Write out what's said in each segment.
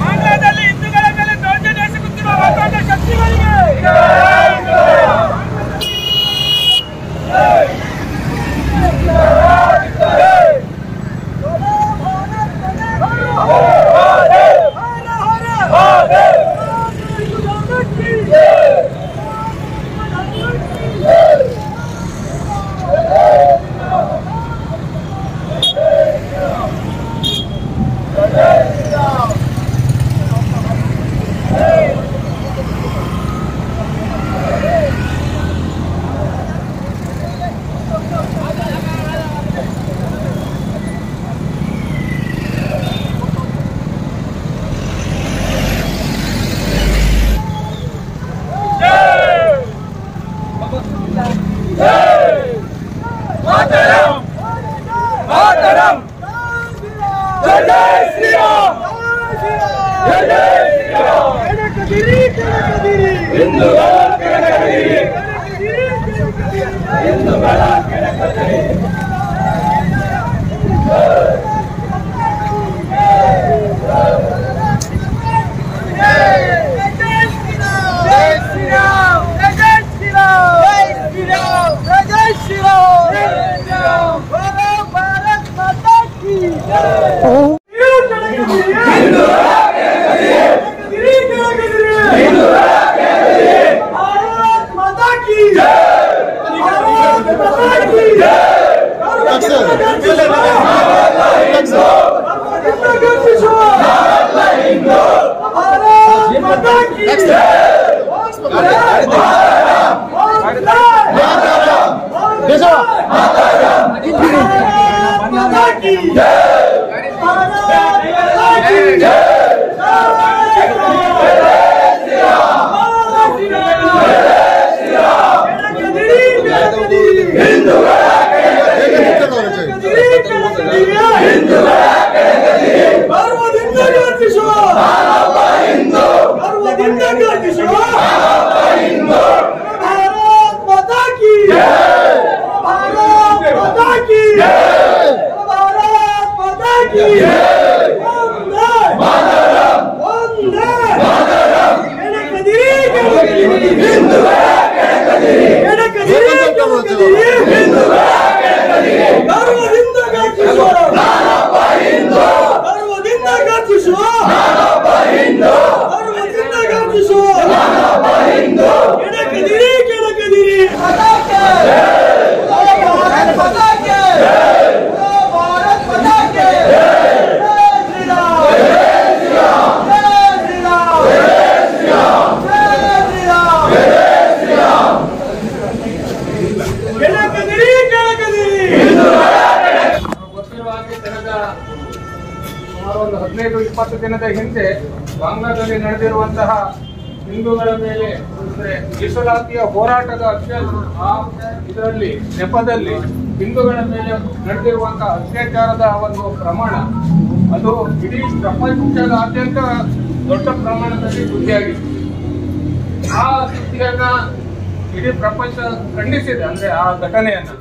ಮಂಡ್ಯದಲ್ಲಿ ಹಿಂದೂಗಳ ಮೇಲೆ ದೌರ್ಜನ್ಯ ಎಸಗುತ್ತಿರುವ ಒಕ್ಕೂಟ ಶಕ್ತಿಗಳಿಗೆ 20 ದಿನದ ಹಿಂದೆ ಬಾಂಗ್ಲಾದಲ್ಲಿ ನಡೆದಿರುವಂತಹ ಹಿಂದೂಗಳ ಮೇಲೆ ಅಂದ್ರೆ ಮೀಸಲಾತಿಯ ಹೋರಾಟದ ಇದರಲ್ಲಿ ನೆಪದಲ್ಲಿ ಹಿಂದೂಗಳ ಮೇಲೆ ನಡೆದಿರುವಂತಹ ಅತ್ಯಾಚಾರದ ಒಂದು ಪ್ರಮಾಣ ಅದು ಇಡೀ ಪ್ರಪಂಚದಾದ್ಯಂತ ದೊಡ್ಡ ಪ್ರಮಾಣದಲ್ಲಿ ಸುದ್ದಿಯಾಗಿದೆ. ಆ ಸುದ್ದಿಯನ್ನ ಇಡೀ ಪ್ರಪಂಚ ಖಂಡಿಸಿದೆ, ಅಂದ್ರೆ ಆ ಘಟನೆಯನ್ನ.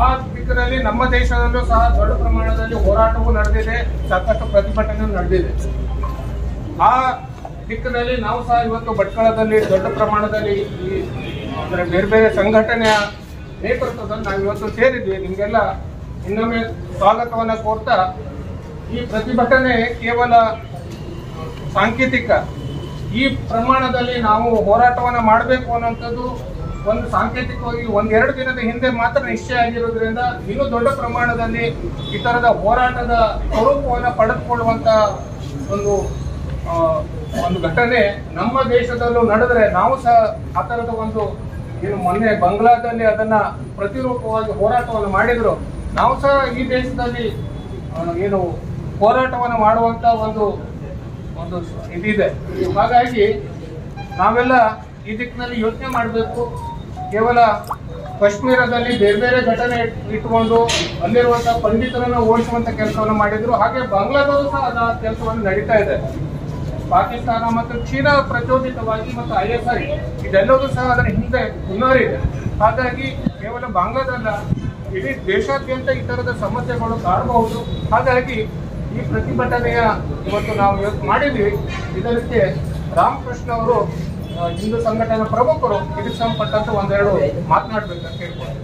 ಆ ದಿಕ್ಕಿನಲ್ಲಿ ನಮ್ಮ ದೇಶದಲ್ಲೂ ಸಹ ದೊಡ್ಡ ಪ್ರಮಾಣದಲ್ಲಿ ಹೋರಾಟವೂ ನಡೆದಿದೆ, ಸಾಕಷ್ಟು ಪ್ರತಿಭಟನೆ ನಡೆದಿದೆ. ಆ ದಿಕ್ಕಿನಲ್ಲಿ ನಾವು ಸಹ ಇವತ್ತು ಭಟ್ಕಳದಲ್ಲಿ ದೊಡ್ಡ ಪ್ರಮಾಣದಲ್ಲಿ ಅಂದ್ರೆ ಬೇರೆ ಬೇರೆ ಸಂಘಟನೆಯ ನೇತೃತ್ವದಲ್ಲಿ ನಾವು ಇವತ್ತು ಸೇರಿದ್ವಿ. ನಿಮಗೆಲ್ಲ ಇನ್ನೊಮ್ಮೆ ಸ್ವಾಗತವನ್ನ ಕೋರ್ತಾ, ಈ ಪ್ರತಿಭಟನೆ ಕೇವಲ ಸಾಂಕೇತಿಕ. ಈ ಪ್ರಮಾಣದಲ್ಲಿ ನಾವು ಹೋರಾಟವನ್ನ ಮಾಡಬೇಕು ಅನ್ನೋಂಥದ್ದು ಒಂದು ಸಾಂಕೇತಿಕವಾಗಿ 1-2 ದಿನದ ಹಿಂದೆ ಮಾತ್ರ ನಿಶ್ಚಯ ಆಗಿರೋದ್ರಿಂದ ಇನ್ನೂ ದೊಡ್ಡ ಪ್ರಮಾಣದಲ್ಲಿ ಈ ತರದ ಹೋರಾಟದ ಸ್ವರೂಪವನ್ನು ಪಡೆದುಕೊಳ್ಳುವಂತ ಒಂದು ಘಟನೆ ನಮ್ಮ ದೇಶದಲ್ಲೂ ನಡೆದ್ರೆ ನಾವು ಸಹ ಆ ತರದ ಒಂದು ಏನು ಮೊನ್ನೆ ಬಂಗ್ಲಾದಲ್ಲಿ ಅದನ್ನ ಪ್ರತಿರೂಪವಾಗಿ ಹೋರಾಟವನ್ನು ಮಾಡಿದ್ರು, ನಾವು ಸಹ ಈ ದೇಶದಲ್ಲಿ ಏನು ಹೋರಾಟವನ್ನು ಮಾಡುವಂತ ಒಂದು ಇದಿದೆ. ಹಾಗಾಗಿ ನಾವೆಲ್ಲ ಈ ದಿಕ್ಕಿನಲ್ಲಿ ಯೋಚನೆ ಮಾಡಬೇಕು. ಕೇವಲ ಕಾಶ್ಮೀರದಲ್ಲಿ ಬೇರೆ ಬೇರೆ ಘಟನೆ ಇಟ್ಟುಕೊಂಡು ಅಲ್ಲಿರುವಂತಹ ಪಂಡಿತರನ್ನ ಓಡಿಸುವಂತ ಕೆಲಸವನ್ನು ಮಾಡಿದ್ರು. ಹಾಗೆ ಬಾಂಗ್ಲಾದಲ್ಲೂ ಸಹ ಅದ ಕೆಲಸವನ್ನು ನಡೀತಾ ಇದೆ. ಪಾಕಿಸ್ತಾನ ಮತ್ತು ಚೀನಾ ಪ್ರಚೋದಿತವಾಗಿ ಮತ್ತು ISI ಇದೆಲ್ಲವೂ ಸಹ ಅದರ ಹಿಂದೆ ಹುನ್ನಾರಿದೆ. ಹಾಗಾಗಿ ಕೇವಲ ಬಾಂಗ್ಲಾದಲ್ಲ, ಇಡೀ ದೇಶಾದ್ಯಂತ ಈ ತರದ ಸಮಸ್ಯೆಗಳು ಕಾಣಬಹುದು. ಹಾಗಾಗಿ ಈ ಪ್ರತಿಭಟನೆಯ ಇವತ್ತು ನಾವು ಮಾಡಿದ್ವಿ. ಇದಕ್ಕೆ ರಾಮಕೃಷ್ಣ ಅವರು ಹಿಂದೂ ಸಂಘಟನಾ ಪ್ರಮುಖರು ಇದಕ್ಕೆ ಸಂಬಂಧಪಟ್ಟಂತೆ 1-2 ಮಾತನಾಡಬೇಕಂತ ಕೇಳ್ಬೋದು.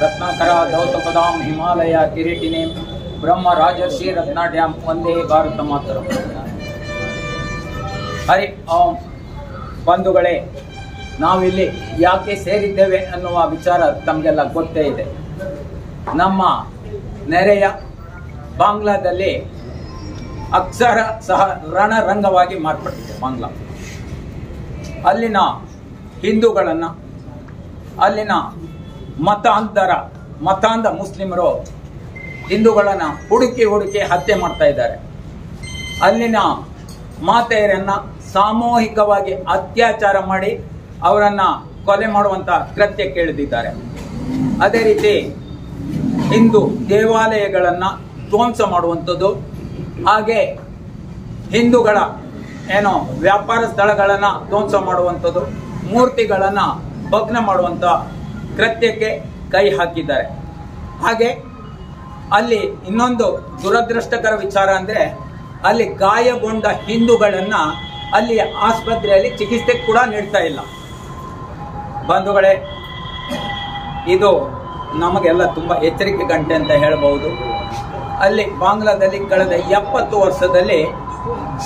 ರತ್ನಾಕರ ದೌತಪದಾಂ ಹಿಮಾಲಯ ಕಿರೀಟಿನೇ ಬ್ರಹ್ಮ ರಾಜರ್ಷಿ ರತ್ನಾಢ್ಯಾಂ ಒಂದೇ ಭಾರತ ಮಾತರಂ. ಹರಿ ಓಂ. ಬಂಧುಗಳೇ, ನಾವಿಲ್ಲಿ ಯಾಕೆ ಸೇರಿದ್ದೇವೆ ಅನ್ನುವ ವಿಚಾರ ತಮಗೆಲ್ಲ ಗೊತ್ತೇ ಇದೆ. ನಮ್ಮ ನೆರೆಯ ಬಾಂಗ್ಲಾದಲ್ಲಿ ಅಕ್ಷರ ಸಹ ರಣರಂಗವಾಗಿ ಮಾರ್ಪಟ್ಟಿದೆ. ಬಾಂಗ್ಲಾ ಅಲ್ಲಿನ ಹಿಂದೂಗಳನ್ನು, ಅಲ್ಲಿನ ಮತಾಂಧ ಮುಸ್ಲಿಮರು ಹಿಂದೂಗಳನ್ನು ಹುಡುಕಿ ಹತ್ಯೆ ಮಾಡ್ತಾ ಇದ್ದಾರೆ. ಅಲ್ಲಿನ ಮಾತೆಯರನ್ನ ಸಾಮೂಹಿಕವಾಗಿ ಅತ್ಯಾಚಾರ ಮಾಡಿ ಅವರನ್ನ ಕೊಲೆ ಮಾಡುವಂತ ಕೃತ್ಯಕ್ಕೆ ಇಳಿದಿದ್ದಾರೆ. ಅದೇ ರೀತಿ ಹಿಂದೂ ದೇವಾಲಯಗಳನ್ನ ಧ್ವಂಸ ಮಾಡುವಂಥದ್ದು, ಹಾಗೆ ಹಿಂದೂಗಳ ವ್ಯಾಪಾರ ಸ್ಥಳಗಳನ್ನ ಧ್ವಂಸ ಮಾಡುವಂಥದ್ದು, ಮೂರ್ತಿಗಳನ್ನ ಭಗ್ನ ಮಾಡುವಂತ ಕೃತ್ಯಕ್ಕೆ ಕೈ ಹಾಕಿದ್ದಾರೆ. ಹಾಗೆ ಅಲ್ಲಿ ಇನ್ನೊಂದು ದುರದೃಷ್ಟಕರ ವಿಚಾರ ಅಂದ್ರೆ, ಅಲ್ಲಿ ಗಾಯಗೊಂಡ ಹಿಂದೂಗಳನ್ನ ಅಲ್ಲಿ ಆಸ್ಪತ್ರೆಯಲ್ಲಿ ಚಿಕಿತ್ಸೆ ಕೂಡ ನೀಡ್ತಾ ಇಲ್ಲ. ಬಂಧುಗಳೇ, ಇದು ನಮಗೆಲ್ಲ ತುಂಬಾ ಎಚ್ಚರಿಕೆ ಗಂಟೆ ಅಂತ ಹೇಳಬಹುದು. ಅಲ್ಲಿ ಬಾಂಗ್ಲಾದಲ್ಲಿ ಕಳೆದ 70 ವರ್ಷದಲ್ಲಿ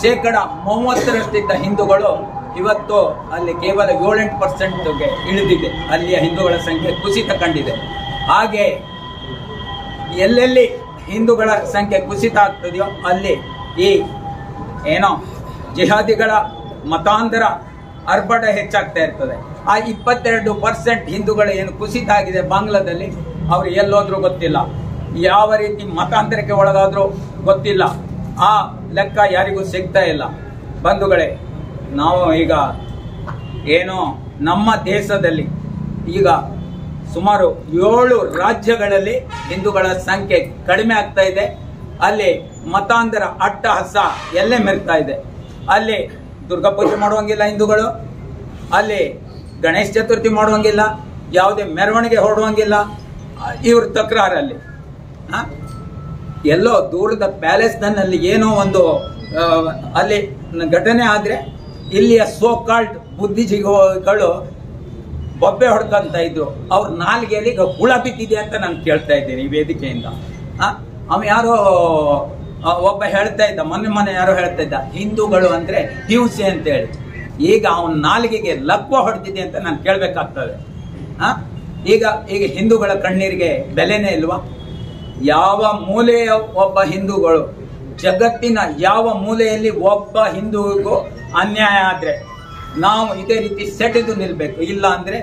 30% ಹಿಂದೂಗಳು ಇವತ್ತು ಅಲ್ಲಿ ಕೇವಲ 7-8%ಗೆ ಇಳಿದಿದೆ. ಅಲ್ಲಿಯ ಹಿಂದೂಗಳ ಸಂಖ್ಯೆ ಕುಸಿತ ಕಂಡಿದೆ. ಹಾಗೆ ಎಲ್ಲೆಲ್ಲಿ ಹಿಂದೂಗಳ ಸಂಖ್ಯೆ ಕುಸಿತ ಆಗ್ತದೆಯೋ ಅಲ್ಲಿ ಈ ಜಿಹಾದಿಗಳ ಮತಾಂತರ ಅರ್ಭಟ ಹೆಚ್ಚಾಗ್ತಾ ಇರ್ತದೆ. ಆ 22% ಹಿಂದೂಗಳು ಏನು ಕುಸಿತ ಆಗಿದೆ ಬಾಂಗ್ಲಾದಲ್ಲಿ, ಅವ್ರು ಎಲ್ಲೋದ್ರೂ ಗೊತ್ತಿಲ್ಲ, ಯಾವ ರೀತಿ ಮತಾಂತರಕ್ಕೆ ಒಳಗಾದ್ರೂ ಗೊತ್ತಿಲ್ಲ. ಆ ಲೆಕ್ಕ ಯಾರಿಗೂ ಸಿಗ್ತಾ ಇಲ್ಲ. ಬಂಧುಗಳೇ, ನಾವು ಈಗ ನಮ್ಮ ದೇಶದಲ್ಲಿ ಈಗ ಸುಮಾರು 7 ರಾಜ್ಯಗಳಲ್ಲಿ ಹಿಂದೂಗಳ ಸಂಖ್ಯೆ ಕಡಿಮೆ ಆಗ್ತಾ ಇದೆ. ಅಲ್ಲಿ ಮತಾಂತರ ಅಟ್ಟಹಾಸ ಎಲ್ಲೇ ಮೆರ್ತಾ ಇದೆ. ಅಲ್ಲಿ ದುರ್ಗಾ ಪೂಜೆ ಮಾಡುವಂಗಿಲ್ಲ ಹಿಂದೂಗಳು, ಅಲ್ಲಿ ಗಣೇಶ ಚತುರ್ಥಿ ಮಾಡುವಂಗಿಲ್ಲ, ಯಾವುದೇ ಮೆರವಣಿಗೆ ಹೊರಡುವಂಗಿಲ್ಲ. ಇವ್ರ ತಕರಾರಲ್ಲಿ ಎಲ್ಲೋ ದೂರದ ಪ್ಯಾಲೇಸ್ನಲ್ಲಿ ಏನೋ ಒಂದು ಅಲ್ಲಿ ಘಟನೆ ಆದ್ರೆ ಇಲ್ಲಿಯ ಸೋ ಕಾಲ್ಡ್ ಬುದ್ಧಿಜೀವಿಗಳು ಬೊಬ್ಬೆ ಹೊಡ್ಕೊಂತ ಇದ್ರು. ಅವ್ರ ನಾಲ್ಗೆಯಲ್ಲಿ ಈಗ ಹುಳ ಬಿದ್ದಿದೆ ಅಂತ ನಾನು ಕೇಳ್ತಾ ಇದ್ದೀನಿ ಈ ವೇದಿಕೆಯಿಂದ. ಅವ ಯಾರೋ ಒಬ್ಬ ಹೇಳ್ತಾ ಇದ್ದ, ಮೊನ್ನೆ ಯಾರೋ ಹೇಳ್ತಾ ಇದ್ದ, ಹಿಂದೂಗಳು ಅಂದ್ರೆ ಹಿಂಸೆ ಅಂತ ಹೇಳಿ. ಈಗ ಅವನ ನಾಲಿಗೆಗೆ ಲಕ್ವ ಹೊಡೆದಿದೆ ಅಂತ ನಾನು ಕೇಳ್ಬೇಕಾಗ್ತದೆ. ಈಗ ಹಿಂದೂಗಳ ಕಣ್ಣೀರಿಗೆ ಬೆಲೆನೇ ಇಲ್ವಾ? ಯಾವ ಮೂಲೆಯ ಒಬ್ಬ ಹಿಂದೂಗಳು, ಜಗತ್ತಿನ ಯಾವ ಮೂಲೆಯಲ್ಲಿ ಒಬ್ಬ ಹಿಂದೂಗೂ ಅನ್ಯಾಯ ಆದ್ರೆ ನಾವು ಇದೇ ರೀತಿ ಸೆಟೆದು ನಿಲ್ಬೇಕು. ಇಲ್ಲ ಅಂದ್ರೆ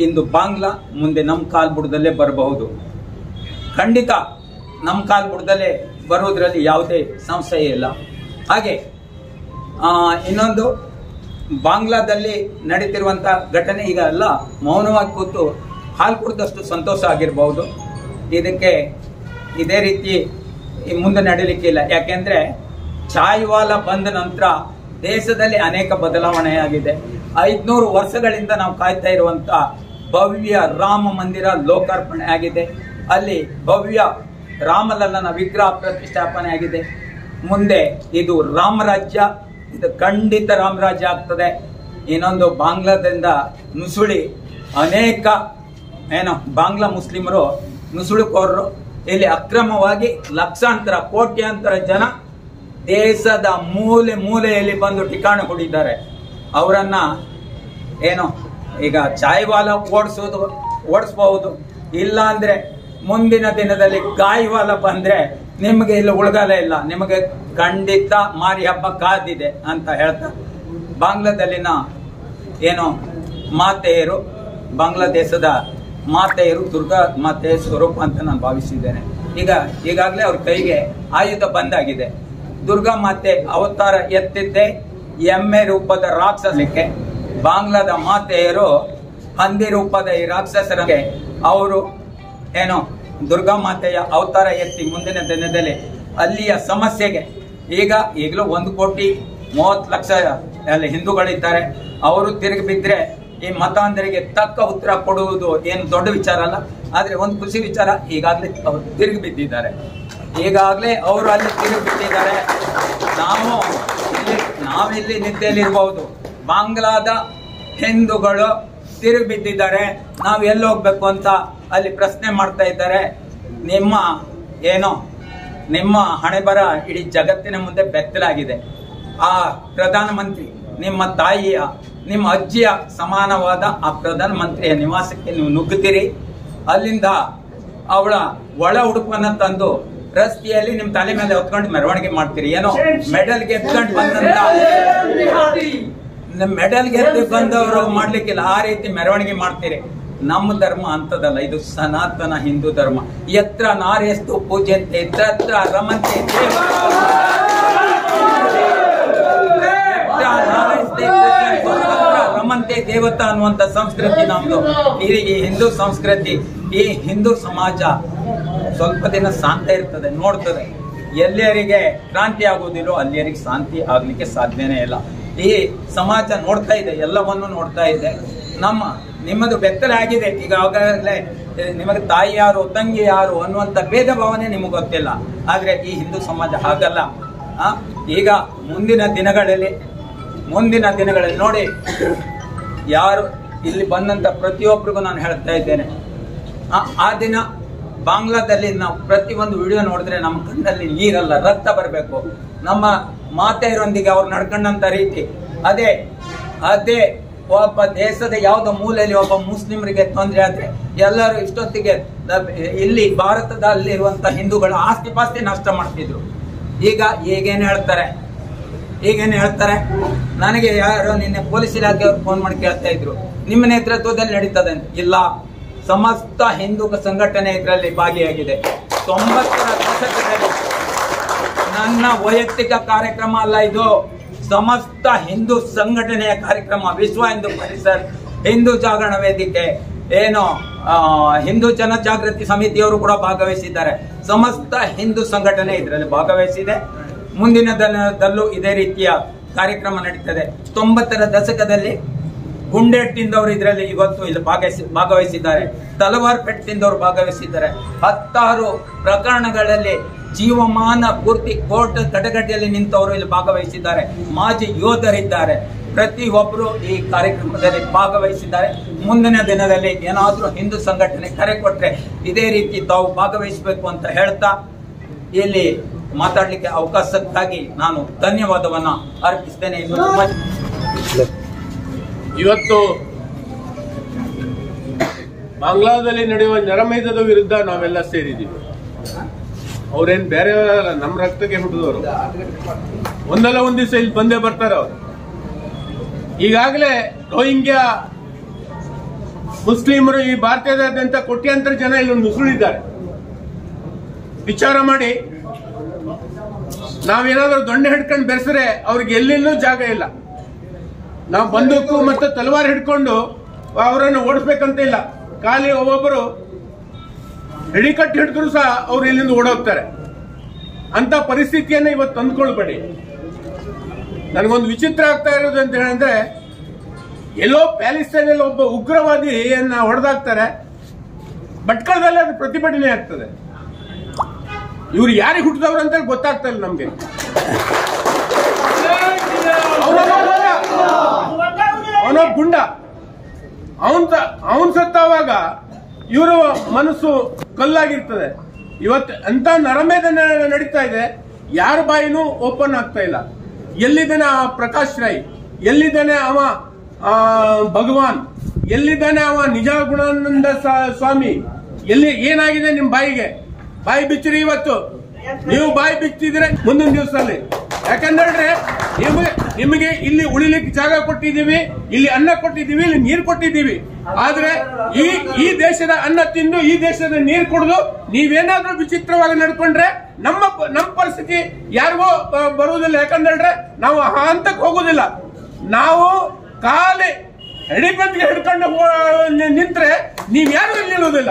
ಇಂದು ಬಾಂಗ್ಲಾ ಮುಂದೆ ನಮ್ಮ ಕಾಲ್ಬುಡದಲ್ಲೇ ಬರಬಹುದು. ಖಂಡಿತ ನಮ್ಮ ಕಾಲ್ಬುಡದಲ್ಲೇ ಬರೋದ್ರಲ್ಲಿ ಯಾವುದೇ ಸಂಶಯ ಇಲ್ಲ. ಹಾಗೆ ಇನ್ನೊಂದು, ಬಾಂಗ್ಲಾದಲ್ಲಿ ನಡೀತಿರುವಂತ ಘಟನೆ ಈಗ ಎಲ್ಲ ಮೌನವಾಗಿ ಕೂತು ಹಾಲು ಕುಡಿದಷ್ಟು ಸಂತೋಷ ಆಗಿರಬಹುದು. ಇದಕ್ಕೆ ಇದೇ ರೀತಿ ಮುಂದೆ ನಡೀಲಿಕ್ಕಿಲ್ಲ. ಯಾಕೆಂದ್ರೆ ಚಾಯ್ವಾಲ ಬಂದ ನಂತರ ದೇಶದಲ್ಲಿ ಅನೇಕ ಬದಲಾವಣೆಯಾಗಿದೆ. 500 ವರ್ಷಗಳಿಂದ ನಾವು ಕಾಯ್ತಾ ಇರುವಂತ ಭವ್ಯ ರಾಮ ಮಂದಿರ ಲೋಕಾರ್ಪಣೆ ಆಗಿದೆ. ಅಲ್ಲಿ ಭವ್ಯ ರಾಮಲಲ್ಲನ ವಿಗ್ರಹ ಪ್ರತಿಷ್ಠಾಪನೆ ಆಗಿದೆ. ಮುಂದೆ ಇದು ರಾಮರಾಜ್ಯ, ಇದು ಖಂಡಿತ ರಾಮರಾಜ್ಯ ಆಗ್ತದೆ. ಇನ್ನೊಂದು, ಬಾಂಗ್ಲಾದಿಂದ ನುಸುಳಿ ಅನೇಕ ಬಾಂಗ್ಲಾ ಮುಸ್ಲಿಮರು ನುಸುಳುಕೋರರು ಇಲ್ಲಿ ಅಕ್ರಮವಾಗಿ ಲಕ್ಷಾಂತರ ಕೋಟ್ಯಾಂತರ ಜನ ದೇಶದ ಮೂಲೆ ಮೂಲೆಯಲ್ಲಿ ಬಂದು ಠಿಕಾಣೆ ಹೂಡಿದ್ದಾರೆ. ಅವರನ್ನ ಈಗ ಚಾಯ್ವಾಲ ಓಡಿಸಬಹುದು. ಇಲ್ಲ ಅಂದ್ರೆ ಮುಂದಿನ ದಿನದಲ್ಲಿ ಗಾಯವಾಲ ಬಂದ್ರೆ ನಿಮಗೆ ಇಲ್ಲಿ ಉಳ್ಗಾಲ ಇಲ್ಲ, ನಿಮಗೆ ಖಂಡಿತ ಮಾರಿ ಹಬ್ಬ ಕಾದಿದೆ ಅಂತ ಹೇಳ್ತಾ, ಬಾಂಗ್ಲಾದಲ್ಲಿನ ಮಾತೆಯರು, ಬಾಂಗ್ಲಾದೇಶದ ಮಾತೆಯರು ದುರ್ಗಾ ಮಾತೆಯ ಸ್ವರೂಪ ಅಂತ ನಾನು ಭಾವಿಸಿದ್ದೇನೆ. ಈಗಾಗಲೇ ಅವ್ರ ಕೈಗೆ ಆಯುಧ ಬಂದಾಗಿದೆ. ದುರ್ಗಾ ಮಾತೆ ಅವತಾರ ಎತ್ತಿದ್ದೆ ಎಮ್ಮೆ ರೂಪದ ರಾಕ್ಷಸಕ್ಕೆ. ಬಾಂಗ್ಲಾದ ಮಾತೆಯರು ಹಂದಿ ರೂಪದ ಈ ರಾಕ್ಷಸರಿಗೆ ಅವರು ದುರ್ಗಾ ಮಾತೆಯ ಅವತಾರ ಎತ್ತಿ ಮುಂದಿನ ದಿನದಲ್ಲಿ ಅಲ್ಲಿಯ ಸಮಸ್ಯೆಗೆ ಈಗಲೂ 1,30,30,00,000 ಅಲ್ಲಿ ಹಿಂದೂಗಳಿದ್ದಾರೆ. ಅವರು ತಿರುಗಿ ಬಿದ್ರೆ ಈ ಮತಾಂಧರಿಗೆ ತಕ್ಕ ಉತ್ತರ ಕೊಡುವುದು ಏನು ದೊಡ್ಡ ವಿಚಾರ ಅಲ್ಲ. ಆದ್ರೆ ಒಂದು ಖುಷಿ ವಿಚಾರ, ಈಗಾಗಲೇ ಅವರು ತಿರುಗಿ ಬಿದ್ದಿದ್ದಾರೆ. ಈಗಾಗಲೇ ಅವರು ಅಲ್ಲಿ ತಿರುಗಿ ಬಿಟ್ಟಿದ್ದಾರೆ. ನಾವಿಲ್ಲಿ ನಿದ್ದೆಯಲ್ಲಿರಬಹುದು. ಬಾಂಗ್ಲಾದ ಹಿಂದೂಗಳು ತಿರುಗಿ ಬಿದ್ದಿದ್ದಾರೆ. ನಾವು ಎಲ್ಲಿ ಹೋಗ್ಬೇಕು ಅಂತ ಅಲ್ಲಿ ಪ್ರಶ್ನೆ ಮಾಡ್ತಾ ಇದ್ದಾರೆ. ನಿಮ್ಮ ಹಣೆ ಬರ ಇಡೀ ಜಗತ್ತಿನ ಮುಂದೆ ಬೆತ್ತಲಾಗಿದೆ. ಆ ಪ್ರಧಾನಮಂತ್ರಿ ನಿಮ್ಮ ತಾಯಿಯ, ನಿಮ್ಮ ಅಜ್ಜಿಯ ಸಮಾನವಾದ ಆ ಪ್ರಧಾನಮಂತ್ರಿಯ ನಿವಾಸಕ್ಕೆ ನೀವು ನುಗ್ಗುತ್ತೀರಿ. ಅಲ್ಲಿಂದ ಅವಳ ಒಳ ಉಡುಪನ್ನ ತಂದು ರಸ್ತೆಯಲ್ಲಿ ನಿಮ್ ತಲೆ ಮೇಲೆ ಹೊತ್ಕೊಂಡು ಮೆರವಣಿಗೆ ಮಾಡ್ತೀರಿ. ಮೆಡಲ್ ಗೆದ್ಕೊಂಡು ಮೆಡಲ್ ಗೆದ್ದು ಬಂದವರು ಮಾಡ್ಲಿಕ್ಕಿಲ್ಲ, ಆ ರೀತಿ ಮೆರವಣಿಗೆ ಮಾಡ್ತೀರಿ. ನಮ್ಮ ಧರ್ಮ ಅಂತದಲ್ಲ, ಇದು ಸನಾತನ ಹಿಂದೂ ಧರ್ಮ. ಯತ್ರ ನಾರ್ಯಸ್ತು ಪೂಜ್ಯಂತೆ ತತ್ರ ರಮಂತೆ ರಮಂತೆ ದೇವತಾ ಅನ್ನುವಂತ ಸಂಸ್ಕೃತಿ ನಮ್ದು. ಈ ಹಿಂದೂ ಸಂಸ್ಕೃತಿ, ಈ ಹಿಂದೂ ಸಮಾಜ ಸ್ವಲ್ಪ ದಿನ ಶಾಂತ ಇರ್ತದೆ, ನೋಡ್ತದೆ. ಎಲ್ಲರಿಗೆ ಕ್ರಾಂತಿ ಆಗುವುದಿಲ್ಲೋ ಅಲ್ಲಿಯರಿಗೆ ಶಾಂತಿ ಆಗ್ಲಿಕ್ಕೆ ಸಾಧ್ಯನೇ ಇಲ್ಲ. ಈ ಸಮಾಜ ನೋಡ್ತಾ ಇದೆ, ಎಲ್ಲವನ್ನು ನೋಡ್ತಾ ಇದೆ. ನಿಮ್ಮದು ಬೆತ್ತಲೆ ಆಗಿದೆ. ಈಗಾಗಲೇ ನಿಮಗೆ ತಾಯಿ ಯಾರು, ತಂಗಿ ಯಾರು ಅನ್ನುವಂತ ಭೇದ ಭಾವನೆ ನಿಮಗೆ ಗೊತ್ತಿಲ್ಲ. ಆದ್ರೆ ಈ ಹಿಂದೂ ಸಮಾಜ ಹಾಗಲ್ಲ. ಈಗ ಮುಂದಿನ ದಿನಗಳಲ್ಲಿ ನೋಡಿ, ಯಾರು ಇಲ್ಲಿ ಬಂದಂತ ಪ್ರತಿಯೊಬ್ಬರಿಗೂ ನಾನು ಹೇಳ್ತಾ ಇದ್ದೇನೆ, ಆ ದಿನ ಬಾಂಗ್ಲಾದಲ್ಲಿ ನಾವು ಪ್ರತಿಯೊಂದು ವಿಡಿಯೋ ನೋಡಿದ್ರೆ ನಮ್ಮ ಕಣ್ಣಲ್ಲಿ ನೀರಲ್ಲ, ರಕ್ತ ಬರಬೇಕು. ನಮ್ಮ ಮಾತೆಯರೊಂದಿಗೆ ಅವ್ರು ನಡ್ಕೊಂಡಂತ ರೀತಿ ಅದೇ ಒಬ್ಬ ದೇಶದ ಯಾವುದೋ ಮೂಲೆಯಲ್ಲಿ ಒಬ್ಬ ಮುಸ್ಲಿಮರಿಗೆ ತೊಂದರೆ ಆದ್ರೆ ಎಲ್ಲರೂ ಇಷ್ಟೊತ್ತಿಗೆ ಇಲ್ಲಿ ಭಾರತದಲ್ಲಿರುವಂತ ಹಿಂದೂಗಳ ಆಸ್ತಿ ಪಾಸ್ತಿ ನಷ್ಟ ಮಾಡ್ತಿದ್ರು. ಈಗೇನ್ ಹೇಳ್ತಾರೆ, ನನಗೆ ಯಾರೋ ನಿನ್ನೆ ಪೊಲೀಸ್ ಇಲಾಖೆಯವರು ಫೋನ್ ಮಾಡಿ ಕೇಳ್ತಾ ಇದ್ರು, ನಿಮ್ಮ ನೇತೃತ್ವದಲ್ಲಿ ನಡೀತದೆ ಅಂತ. ಇಲ್ಲ, ಸಮಸ್ತ ಹಿಂದೂ ಸಂಘಟನೆ ಇದರಲ್ಲಿ ಭಾಗಿಯಾಗಿದೆ. 90ರ ದಶಕದಲ್ಲಿ ನನ್ನ ವೈಯಕ್ತಿಕ ಕಾರ್ಯಕ್ರಮ ಅಲ್ಲ ಇದು, ಸಮಸ್ತ ಹಿಂದೂ ಸಂಘಟನೆಯ ಕಾರ್ಯಕ್ರಮ. ವಿಶ್ವ ಹಿಂದೂ ಪರಿಷತ್, ಹಿಂದೂ ಜಾಗರಣ ವೇದಿಕೆ, ಹಿಂದೂ ಜನಜಾಗೃತಿ ಸಮಿತಿಯವರು ಕೂಡ ಭಾಗವಹಿಸಿದ್ದಾರೆ. ಸಮಸ್ತ ಹಿಂದೂ ಸಂಘಟನೆ ಇದರಲ್ಲಿ ಭಾಗವಹಿಸಿದೆ. ಮುಂದಿನ ದಿನದಲ್ಲೂ ಇದೇ ರೀತಿಯ ಕಾರ್ಯಕ್ರಮ ನಡೀತದೆ. 90ರ ದಶಕದಲ್ಲಿ ಗುಂಡೇಟ್ ತಿಂದವರು ಇದರಲ್ಲಿ ಇವತ್ತು ಇಲ್ಲಿ ಭಾಗವಹಿಸಿದ್ದಾರೆ. ತಲವಾರ್ ಪೆಟ್ಟು ತಿಂದವರು ಭಾಗವಹಿಸಿದ್ದಾರೆ. 10 ಪ್ರಕರಣಗಳಲ್ಲಿ ಜೀವಮಾನ ಪೂರ್ತಿ ಕೋರ್ಟ್ ತಡೆಗಟ್ಟೆಯಲ್ಲಿ ನಿಂತವರು ಇಲ್ಲಿ ಭಾಗವಹಿಸಿದ್ದಾರೆ. ಮಾಜಿ ಯೋಧರಿದ್ದಾರೆ. ಪ್ರತಿಯೊಬ್ಬರು ಈ ಕಾರ್ಯಕ್ರಮದಲ್ಲಿ ಭಾಗವಹಿಸಿದ್ದಾರೆ. ಮುಂದಿನ ದಿನದಲ್ಲಿ ಏನಾದ್ರೂ ಹಿಂದೂ ಸಂಘಟನೆ ಕರೆ ಕೊಟ್ರೆ ಇದೇ ರೀತಿ ತಾವು ಭಾಗವಹಿಸಬೇಕು ಅಂತ ಹೇಳ್ತಾ ಇಲ್ಲಿ ಮಾತಾಡ್ಲಿಕ್ಕೆ ಅವಕಾಶಕ್ಕಾಗಿ ನಾನು ಧನ್ಯವಾದವನ್ನ ಅರ್ಪಿಸ್ತೇನೆ. ಇವತ್ತು ಬಾಂಗ್ಲಾದಲ್ಲಿ ನಡೆಯುವ ನರಮೇಧದ ವಿರುದ್ಧ ನಾವೆಲ್ಲ ಸೇರಿದ್ದೀವಿ. ಅವ್ರೇನ್ ಬೇರೆ ನಮ್ಮ ರಕ್ತಕ್ಕೆ ಹುಟ್ಟಿದವರು. ಒಂದಲ್ಲ ಒಂದ್ ದಿವಸ ಇಲ್ಲಿ ಬಂದೇ ಬರ್ತಾರೆ. ಅವರು ಈಗಾಗಲೇ ರೋಹಿಂಗ್ಯಾ ಮುಸ್ಲಿಮರು ಈ ಭಾರತದಾದ್ಯಂತ ಕೋಟ್ಯಾಂತರ ಜನ ಇಲ್ಲಿ ನುಸುಳಿದ್ದಾರೆ. ವಿಚಾರ ಮಾಡಿ, ನಾವೇನಾದ್ರೂ ದೊಣ್ಣೆ ಹಿಡ್ಕೊಂಡು ಬೆರೆಸಿದ್ರೆ ಅವ್ರಿಗೆ ಎಲ್ಲೆಲ್ಲೂ ಜಾಗ ಇಲ್ಲ. ನಾವು ಬಂದೂಕು ಮತ್ತು ತಲವಾರು ಹಿಡ್ಕೊಂಡು ಅವರನ್ನು ಓಡಿಸ್ಬೇಕಂತ ಇಲ್ಲ. ಖಾಲಿ ಒಬ್ಬೊಬ್ಬರು ಹಿಡಿಕಟ್ಟು ಹಿಡಿದ್ರು ಸಹ ಅವ್ರು ಇಲ್ಲಿಂದ ಓಡೋಗ್ತಾರೆ. ಅಂತ ಪರಿಸ್ಥಿತಿಯನ್ನ ಇವತ್ತು ತಂದ್ಕೊಳ್ಬೇಡಿ. ನನಗೊಂದು ವಿಚಿತ್ರ ಆಗ್ತಾ ಇರೋದು ಅಂತ ಹೇಳಿದ್ರೆ, ಎಲ್ಲೋ ಪ್ಯಾಲೆಸ್ತೈನಲ್ಲಿ ಒಬ್ಬ ಉಗ್ರವಾದಿಯನ್ನ ಹೊಡೆದಾಕ್ತಾರೆ, ಭಟ್ಕಳದಲ್ಲಿ ಅದು ಪ್ರತಿಭಟನೆ ಆಗ್ತದೆ. ಇವ್ರು ಯಾರಿಗೆ ಹುಟ್ಟಿದವ್ರು ಅಂತ ಗೊತ್ತಾಗ್ತಾ ಇಲ್ಲ ನಮ್ಗೆ. ಅವನ ಗುಂಡ, ಅವನ್ ಸತ್ತವಾಗ ಇವರು ಮನಸ್ಸು ಕಲ್ಲಾಗಿರ್ತದೆ. ಇವತ್ತು ಅಂತ ನರಮೇಧನೆ ನಡೀತಾ ಇದೆ, ಯಾರ ಬಾಯಿನೂ ಓಪನ್ ಆಗ್ತಾ ಇಲ್ಲ. ಎಲ್ಲಿದ್ದಾನೆ ಆ ಪ್ರಕಾಶ್ ರೈ, ಎಲ್ಲಿದ್ದಾನೆ ಅವ ಭಗವಾನ್, ಎಲ್ಲಿದ್ದಾನೆ ಅವ ನಿಜ ಗುಣಾನಂದ ಸ್ವಾಮಿ, ಎಲ್ಲಿ ಏನಾಗಿದೆ ನಿಮ್ ಬಾಯಿಗೆ? ಬಾಯಿ ಬಿಚ್ಚಿರಿ. ಇವತ್ತು ನೀವು ಬಾಯಿ ಬಿಚ್ಚಿದ್ರೆ ಮುಂದಿನ ದಿವಸದಲ್ಲಿ, ಯಾಕಂದ್ರೆ ನಿಮಗೆ ಇಲ್ಲಿ ಉಳಿಲಿಕ್ಕೆ ಜಾಗ ಕೊಟ್ಟಿದ್ದೀವಿ, ಇಲ್ಲಿ ಅನ್ನ ಕೊಟ್ಟಿದ್ದೀವಿ, ಇಲ್ಲಿ ನೀರು ಕೊಟ್ಟಿದ್ದೀವಿ. ಆದ್ರೆ ಈ ದೇಶದ ಅನ್ನ ತಿಂದು ಈ ದೇಶದ ನೀರು ಕುಡಿದು ನೀವೇನಾದ್ರೂ ವಿಚಿತ್ರವಾಗಿ ನಡ್ಕೊಂಡ್ರೆ ನಮ್ಮ ಪರಿಸ್ಥಿತಿ ಯಾರಿಗೂ ಬರುವುದಿಲ್ಲ. ಯಾಕಂದ್ರೆ ನಾವು ಆ ಹಂತಕ್ಕೆ ಹೋಗುದಿಲ್ಲ. ನಾವು ಖಾಲಿ ಎಡಿಬಂದಿಗೆ ಹಿಡ್ಕೊಂಡು ನಿಂತ್ರೆ ನೀವ್ಯಾರು ಇಲ್ಲಿ ನಿಲ್ಲುವುದಿಲ್ಲ,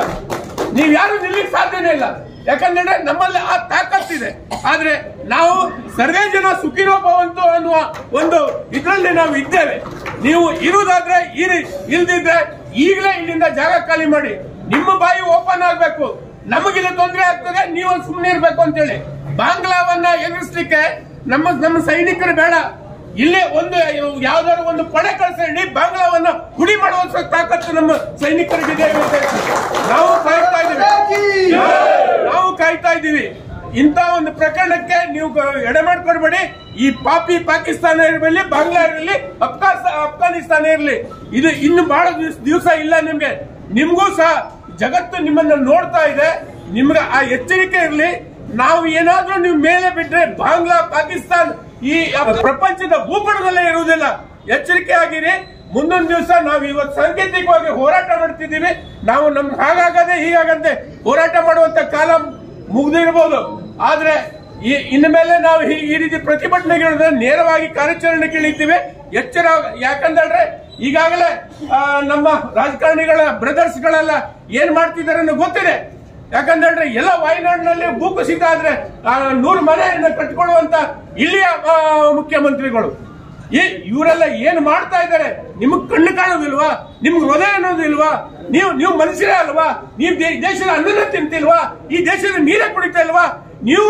ನೀವ್ಯಾರು ನಿಲ್ಲಿಕ್ಕೆ ಸಾಧ್ಯನೇ ಇಲ್ಲ. ಯಾಕಂದ್ರೆ ನಮ್ಮಲ್ಲಿ ಆ ತಾಕತ್ತಿದೆ. ಆದ್ರೆ ನಾವು ಸರ್ವೇ ಜನ ಸುಖಿನೋ ಭವಂತು ಅನ್ನುವ ಒಂದು ಇದರಲ್ಲಿ ನಾವು ಇದ್ದೇವೆ. ನೀವು ಇರುವುದಾದ್ರೆ ಇರಿ, ಇಲ್ದಿದ್ರೆ ಈಗಲೇ ಇಲ್ಲಿಂದ ಜಾಗ ಖಾಲಿ ಮಾಡಿ. ನಿಮ್ಮ ಬಾಯಿ ಓಪನ್ ಆಗ್ಬೇಕು. ನಮಗಿಲ್ಲಿ ತೊಂದರೆ ಆಗ್ತದೆ, ನೀವು ಸುಮ್ಮನೆ ಇರ್ಬೇಕು ಅಂತೇಳಿ. ಬಾಂಗ್ಲಾವನ್ನ ಎದುರಿಸಲಿಕ್ಕೆ ನಮ್ಮ ಸೈನಿಕರು ಬೇಡ. ಇಲ್ಲೇ ಒಂದು ಯಾವ್ದಾದ್ರು ಒಂದು ಪಡೆ ಕಳಿಸಿ ಬಾಂಗ್ಲಾವನ್ನ ಹುಡಿ ಮಾಡುವ ತಾಕತ್ತು ನಮ್ಮ ಸೈನಿಕರಿಗಿದೆ. ನಾವು ಕಾಯ್ತಾ ಇದ್ದೀವಿ. ಇಂಥ ಒಂದು ಪ್ರಕರಣಕ್ಕೆ ನೀವು ಎಡೆ ಮಾಡ್ಕೊಡ್ಬೇಡಿ. ಈ ಪಾಪಿ ಪಾಕಿಸ್ತಾನ ಇರಲಿ, ಬಾಂಗ್ಲಾ ಇರಲಿ, ಅಫ್ಘಾನಿಸ್ತಾನ ಇರಲಿ, ಇದು ಇನ್ನು ಬಹಳ ದಿವಸ ಇಲ್ಲ. ನಿಮ್ಗೂ ಸಹ ಜಗತ್ತು ನಿಮ್ಮನ್ನ ನೋಡ್ತಾ ಇದೆ. ನಿಮ್ಗೆ ಆ ಎಚ್ಚರಿಕೆ ಇರಲಿ. ನಾವು ಏನಾದ್ರೂ ನೀವು ಮೇಲೆ ಬಿಟ್ರೆ ಬಾಂಗ್ಲಾ, ಪಾಕಿಸ್ತಾನ ಈ ಪ್ರಪಂಚದ ಭೂಪಟದಲ್ಲೇ ಇರುವುದಿಲ್ಲ. ಎಚ್ಚರಿಕೆ ಆಗಿರಿ. ಮುಂದೊಂದು ದಿವಸ ನಾವು ಇವತ್ತು ಸಾಂಕೇತಿಕವಾಗಿ ಹೋರಾಟ ಮಾಡ್ತಿದ್ದೀವಿ. ನಾವು ನಮ್ಗೆ ಹಾಗಾಗದೆ ಹೀಗಾಗಂತೆ ಹೋರಾಟ ಮಾಡುವಂತ ಕಾಲ ಮುಗ್ದಿರಬಹುದು. ಆದ್ರೆ ಇನ್ನು ಮೇಲೆ ನಾವು ಈ ರೀತಿ ಪ್ರತಿಭಟನೆಗಳಿದ್ರೆ ನೇರವಾಗಿ ಕಾರ್ಯಾಚರಣೆಗೆ ಇಳಿತೀವಿ. ಎಚ್ಚರ. ಯಾಕಂದ್ರೆ ಈಗಾಗಲೇ ನಮ್ಮ ರಾಜಕಾರಣಿಗಳ ಬ್ರದರ್ಸ್ ಗಳೆಲ್ಲ ಏನ್ ಮಾಡ್ತಿದ್ದಾರೆ ಅನ್ನೋ ಗೊತ್ತಿದೆ. ಯಾಕಂದ್ರೆ ಎಲ್ಲ ವಾಯ್ನಾಡಿನಲ್ಲಿ ಭೂಕುಸಿತ ಆದ್ರೆ 100 ಮನೆಯನ್ನ ಕಟ್ಕೊಳ್ಳುವಂತ ಇಲ್ಲಿಯ ಮುಖ್ಯಮಂತ್ರಿಗಳು ಇವರೆಲ್ಲ ಏನ್ ಮಾಡ್ತಾ ಇದ್ದಾರೆ? ನಿಮಗ್ ಕಣ್ಣು ಕಾಣೋದಿಲ್ವಾ? ನಿಮ್ಗೆ ಹೃದಯ ಅನ್ನೋದಿಲ್ವಾ? ನೀವು ಮನುಷ್ಯರೇ ಅಲ್ವಾ? ನೀವು ದೇಶದ ಅನ್ನನ ತಿಂತಿಲ್ವಾ? ಈ ದೇಶದ ನೀರೇ ಕುಡಿತಾ ಇಲ್ವಾ? ನೀವು